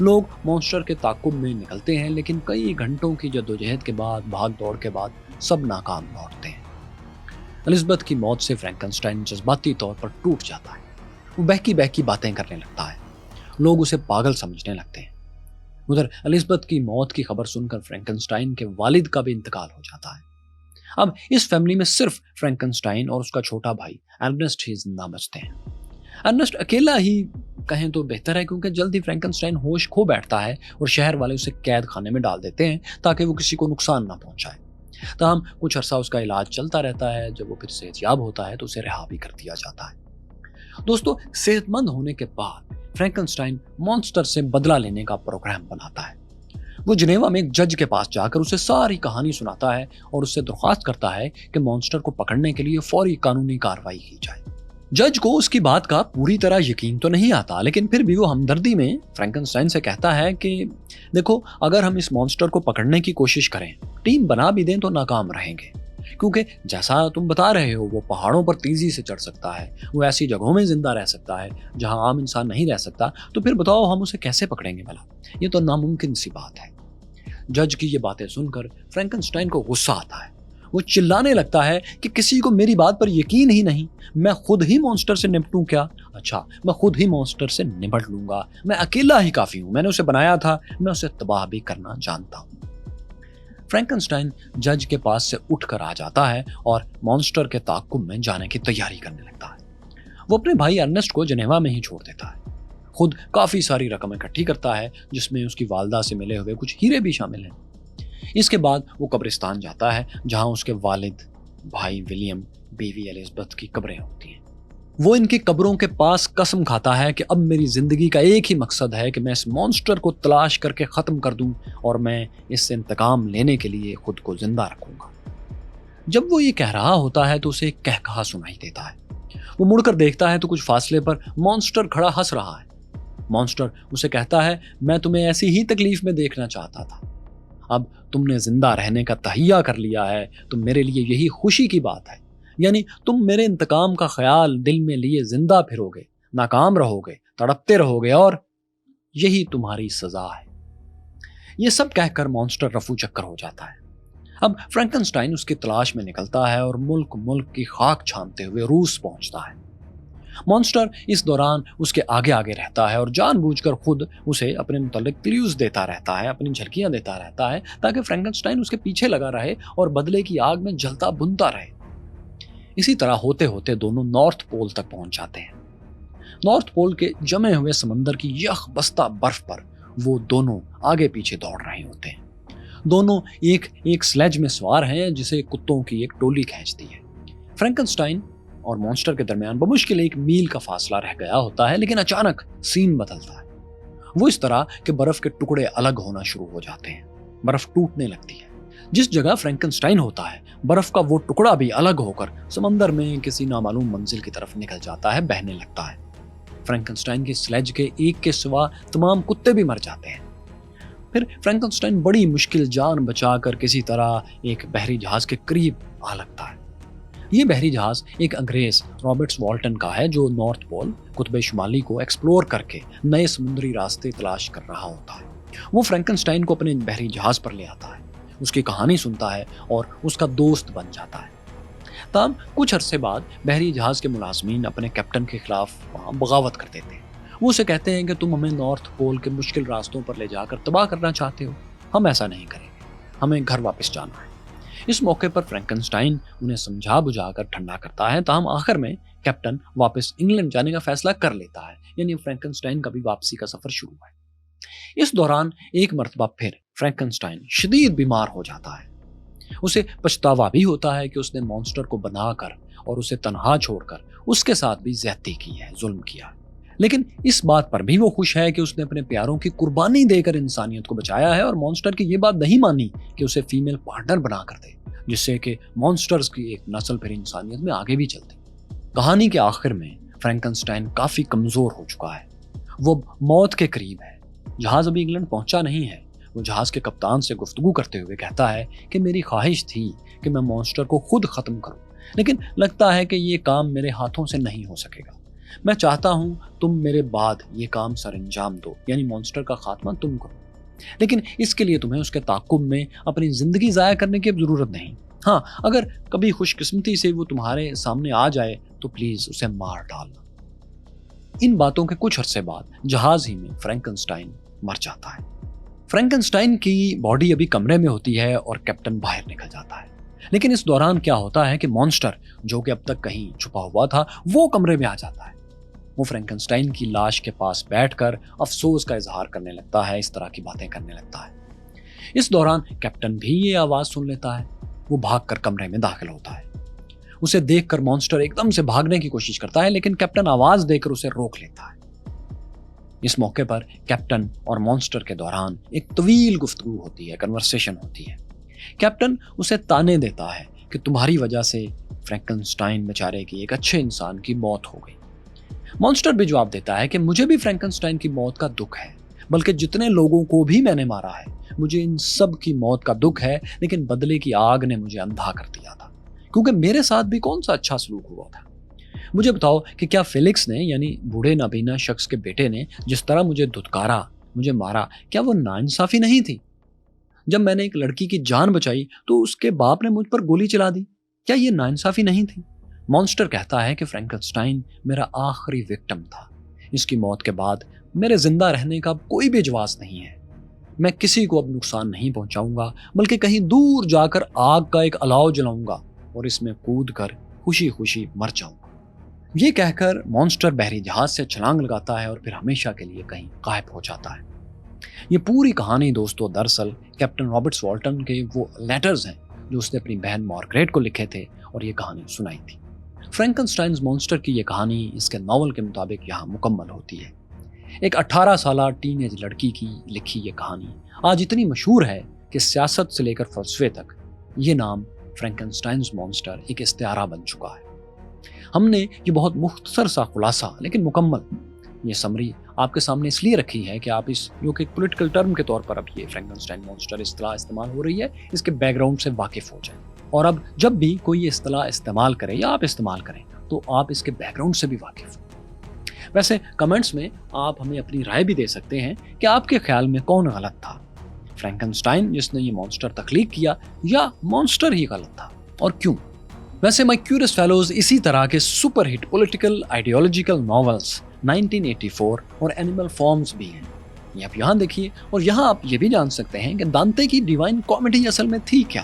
लोग मॉन्स्टर के ताकुब में निकलते हैं, लेकिन कई घंटों की जद्दोजहद के बाद, भाग दौड़ के बाद सब नाकाम लौटते हैं। एलिजाबेथ की मौत से फ्रैंकनस्टाइन जज्बाती तौर पर टूट जाता है। वो बहकी बहकी बातें करने लगता है। लोग उसे पागल समझने लगते हैं। उधर एलिजाबेथ की मौत की खबर सुनकर फ्रैंकनस्टाइन के वालिद का भी इंतकाल हो जाता है। अब इस फैमिली में सिर्फ फ्रैंकनस्टाइन और उसका छोटा भाई अर्नेस्ट ही जिंदा बचते हैं। अर्नेस्ट अकेला ही कहें तो बेहतर है, क्योंकि जल्द ही फ्रैंकनस्टाइन होश खो बैठता है और शहर वाले उसे कैद खाने में डाल देते हैं ताकि वो किसी को नुकसान ना पहुंचाए। तमाम कुछ अरसा उसका इलाज चलता रहता है। जब वो फिर सेहतयाब होता है तो उसे रिहा भी कर दिया जाता है। दोस्तों, सेहतमंद होने के बाद फ्रैंकनस्टाइन मॉन्स्टर से बदला लेने का प्रोग्राम बनाता है। वो जिनेवा में एक जज के पास जाकर उसे सारी कहानी सुनाता है और उससे दरख्वास्त करता है कि मॉन्स्टर को पकड़ने के लिए फौरी कानूनी कार्रवाई की जाए। जज को उसकी बात का पूरी तरह यकीन तो नहीं आता, लेकिन फिर भी वो हमदर्दी में फ्रैंकनस्टाइन से कहता है कि देखो, अगर हम इस मॉन्स्टर को पकड़ने की कोशिश करें, टीम बना भी दें, तो नाकाम रहेंगे, क्योंकि जैसा तुम बता रहे हो वो पहाड़ों पर तेजी से चढ़ सकता है, वो ऐसी जगहों में जिंदा रह सकता है जहां आम इंसान नहीं रह सकता। तो फिर बताओ हम उसे कैसे पकड़ेंगे भला? ये तो नामुमकिन सी बात है। जज की ये बातें सुनकर फ्रैंकनस्टाइन को गुस्सा आता है। वो चिल्लाने लगता है कि किसी को मेरी बात पर यकीन ही नहीं। मैं खुद ही मॉन्स्टर से निपटूं क्या? अच्छा, मैं खुद ही मॉन्स्टर से निपट लूंगा। मैं अकेला ही काफी हूं। मैंने उसे बनाया था, मैं उसे तबाह भी करना जानता हूं। फ्रैंकनस्टाइन जज के पास से उठकर आ जाता है और मॉन्स्टर के ताक़ुब में जाने की तैयारी करने लगता है। वो अपने भाई अर्नेस्ट को जिनेवा में ही छोड़ देता है। खुद काफी सारी रकम इकट्ठी करता है, जिसमें उसकी वालदा से मिले हुए कुछ हीरे भी शामिल हैं। इसके बाद वो कब्रिस्तान जाता है जहां उसके वालिद, भाई विलियम, बीवी एलिजाबेथ की कब्रें होती हैं। वो इनकी कब्रों के पास कसम खाता है कि अब मेरी जिंदगी का एक ही मकसद है कि मैं इस मॉन्स्टर को तलाश करके खत्म कर दूं और मैं इससे इंतकाम लेने के लिए खुद को जिंदा रखूंगा। जब वो ये कह रहा होता है तो उसे एक कहकहा सुनाई देता है। वो मुड़कर देखता है तो कुछ फासले पर मॉन्स्टर खड़ा हंस रहा है। मॉन्स्टर उसे कहता है, मैं तुम्हें ऐसी ही तकलीफ में देखना चाहता था। अब तुमने जिंदा रहने का तहिया कर लिया है तो मेरे लिए यही खुशी की बात है। یعنی تم میرے انتقام کا خیال دل میں لیے زندہ پھرو گے، ناکام رہو گے، تڑپتے رہو گے، اور یہی تمہاری سزا ہے۔ یہ سب کہہ کر مانسٹر رفو چکر ہو جاتا ہے۔ اب فرینکنسٹائن اس کی تلاش میں نکلتا ہے اور ملک ملک کی خاک چھانتے ہوئے روس پہنچتا ہے۔ مانسٹر اس دوران اس کے آگے آگے رہتا ہے اور جان بوجھ کر خود اسے اپنے متعلق کلیوز دیتا رہتا ہے، اپنی جھلکیاں دیتا رہتا ہے، تاکہ فرینکنسٹائن اس کے پیچھے لگا رہے اور بدلے کی آگ میں جلتا بنتا رہے۔ اسی طرح ہوتے ہوتے دونوں نارتھ پول تک پہنچ جاتے ہیں۔ نارتھ پول کے جمے ہوئے سمندر کی یخ بستہ برف پر وہ دونوں آگے پیچھے دوڑ رہے ہوتے ہیں۔ دونوں ایک سلیج میں سوار ہیں جسے کتوں کی ایک ٹولی کھینچتی ہے۔ فرینکنسٹائن اور مانسٹر کے درمیان بمشکل 1 میل کا فاصلہ رہ گیا ہوتا ہے، لیکن اچانک سین بدلتا ہے۔ وہ اس طرح کہ برف کے ٹکڑے الگ ہونا شروع ہو جاتے ہیں، برف ٹوٹنے لگتی ہے۔ جس جگہ فرینکنسٹائن ہوتا ہے، برف کا وہ ٹکڑا بھی الگ ہو کر سمندر میں کسی نامعلوم منزل کی طرف نکل جاتا ہے، بہنے لگتا ہے۔ فرینکنسٹائن کی سلیج کے ایک کے سوا تمام کتے بھی مر جاتے ہیں۔ پھر فرینکنسٹائن بڑی مشکل جان بچا کر کسی طرح ایک بحری جہاز کے قریب آ لگتا ہے۔ یہ بحری جہاز ایک انگریز رابرٹس والٹن کا ہے جو نارتھ پول قطب شمالی کو ایکسپلور کر کے نئے سمندری راستے تلاش کر رہا ہوتا ہے۔ وہ فرینکنسٹائن کو اپنے بحری جہاز پر لے آتا ہے، اس کی کہانی سنتا ہے اور اس کا دوست بن جاتا ہے۔ تاہم کچھ عرصے بعد بحری جہاز کے ملازمین اپنے کیپٹن کے خلاف بغاوت کر دیتے ہیں۔ وہ اسے کہتے ہیں کہ تم ہمیں نارتھ پول کے مشکل راستوں پر لے جا کر تباہ کرنا چاہتے ہو، ہم ایسا نہیں کریں گے، ہمیں گھر واپس جانا ہے۔ اس موقع پر فرینکنسٹائن انہیں سمجھا بجھا کر ٹھنڈا کرتا ہے، تاہم آخر میں کیپٹن واپس انگلینڈ جانے کا فیصلہ کر لیتا ہے، یعنی فرینکنسٹائن کا بھی واپسی کا سفر شروع ہے۔ اس دوران ایک مرتبہ پھر فرینکنسٹائن شدید بیمار ہو جاتا ہے۔ اسے پچھتاوا بھی ہوتا ہے کہ اس نے مانسٹر کو بنا کر اور اسے تنہا چھوڑ کر اس کے ساتھ بھی زیادتی کی ہے، ظلم کیا ہے، لیکن اس بات پر بھی وہ خوش ہے کہ اس نے اپنے پیاروں کی قربانی دے کر انسانیت کو بچایا ہے، اور مانسٹر کی یہ بات نہیں مانی کہ اسے فیمیل پارٹنر بنا کر دے، جس سے کہ مانسٹرز کی ایک نسل پھر انسانیت میں آگے بھی چلتی۔ کہانی کے آخر میں فرینکنسٹائن کافی کمزور ہو چکا ہے، وہ موت کے قریب ہے۔ جہاز ابھی انگلینڈ پہنچا نہیں ہے۔ وہ جہاز کے کپتان سے گفتگو کرتے ہوئے کہتا ہے کہ میری خواہش تھی کہ میں مانسٹر کو خود ختم کروں، لیکن لگتا ہے کہ یہ کام میرے ہاتھوں سے نہیں ہو سکے گا۔ میں چاہتا ہوں تم میرے بعد یہ کام سر انجام دو، یعنی مانسٹر کا خاتمہ تم کرو، لیکن اس کے لیے تمہیں اس کے تعاقب میں اپنی زندگی ضائع کرنے کی ضرورت نہیں۔ ہاں، اگر کبھی خوش قسمتی سے وہ تمہارے سامنے آ جائے تو پلیز اسے مار ڈالنا۔ ان باتوں کے کچھ عرصے بعد جہاز ہی میں فرینکنسٹائن مر جاتا ہے۔ فرینکنسٹائن کی باڈی ابھی کمرے میں ہوتی ہے اور کیپٹن باہر نکل جاتا ہے، لیکن اس دوران کیا ہوتا ہے کہ مانسٹر جو کہ اب تک کہیں چھپا ہوا تھا وہ کمرے میں آ جاتا ہے۔ وہ فرینکنسٹائن کی لاش کے پاس بیٹھ کر افسوس کا اظہار کرنے لگتا ہے، اس طرح کی باتیں کرنے لگتا ہے۔ اس دوران کیپٹن بھی یہ آواز سن لیتا ہے، وہ بھاگ کر کمرے میں داخل ہوتا ہے۔ اسے دیکھ کر مانسٹر ایک دم سے بھاگنے کی کوشش کرتا ہے، لیکن کیپٹن آواز دے کر اسے روک لیتا ہے۔ اس موقع پر کیپٹن اور مانسٹر کے دوران ایک طویل گفتگو ہوتی ہے، کنورسیشن ہوتی ہے۔ کیپٹن اسے تانے دیتا ہے کہ تمہاری وجہ سے فرینکنسٹائن بیچارے کی ایک اچھے انسان کی موت ہو گئی۔ مانسٹر بھی جواب دیتا ہے کہ مجھے بھی فرینکنسٹائن کی موت کا دکھ ہے، بلکہ جتنے لوگوں کو بھی میں نے مارا ہے مجھے ان سب کی موت کا دکھ ہے، لیکن بدلے کی آگ نے مجھے اندھا کر دیا تھا، کیونکہ میرے ساتھ بھی کون سا اچھا سلوک ہوا تھا۔ مجھے بتاؤ کہ کیا فیلکس نے، یعنی بوڑھے نابینا شخص کے بیٹے نے جس طرح مجھے دھتکارا، مجھے مارا، کیا وہ ناانصافی نہیں تھی؟ جب میں نے ایک لڑکی کی جان بچائی تو اس کے باپ نے مجھ پر گولی چلا دی، کیا یہ ناانصافی نہیں تھی؟ مانسٹر کہتا ہے کہ فرینکنسٹائن میرا آخری وکٹم تھا، اس کی موت کے بعد میرے زندہ رہنے کا کوئی بھی جواز نہیں ہے۔ میں کسی کو اب نقصان نہیں پہنچاؤں گا، بلکہ کہیں دور جا کر آگ کا ایک الاؤ جلاؤں گا اور اس میں کود کر خوشی خوشی مر جاؤں گا۔ یہ کہہ کر مانسٹر بحری جہاز سے چھلانگ لگاتا ہے اور پھر ہمیشہ کے لیے کہیں غائب ہو جاتا ہے۔ یہ پوری کہانی دوستو دراصل کیپٹن رابرٹس والٹن کے وہ لیٹرز ہیں جو اس نے اپنی بہن مارگریٹ کو لکھے تھے اور یہ کہانی سنائی تھی۔ فرینکنسٹائنز مانسٹر کی یہ کہانی اس کے ناول کے مطابق یہاں مکمل ہوتی ہے۔ ایک 18 سالہ ٹین ایج لڑکی کی لکھی یہ کہانی آج اتنی مشہور ہے کہ سیاست سے لے کر فلسفے تک یہ نام فرینکنسٹائنز مانسٹر ایک استعارہ بن چکا ہے۔ ہم نے یہ بہت مختصر سا خلاصہ لیکن مکمل یہ سمری آپ کے سامنے اس لیے رکھی ہے کہ آپ اس جو کہ پولیٹیکل ٹرم کے طور پر اب یہ فرینکنسٹائن مانسٹر اصطلاح استعمال ہو رہی ہے، اس کے بیک گراؤنڈ سے واقف ہو جائیں اور اب جب بھی کوئی یہ اصطلاح استعمال کرے یا آپ استعمال کریں تو آپ اس کے بیک گراؤنڈ سے بھی واقف ہوں۔ ویسے کمنٹس میں آپ ہمیں اپنی رائے بھی دے سکتے ہیں کہ آپ کے خیال میں کون غلط تھا، فرینکنسٹائن جس نے یہ مانسٹر تخلیق کیا یا مانسٹر ہی غلط تھا، اور کیوں؟ ویسے مائی کیوریس فیلوز اسی طرح کے super hit political ideological novels 1984 اور اینیمل فارمز بھی ہیں، یہ آپ یہاں دیکھیے، اور یہاں آپ یہ بھی جان سکتے ہیں کہ دانتے کی ڈیوائن کامیڈی اصل میں تھی کیا۔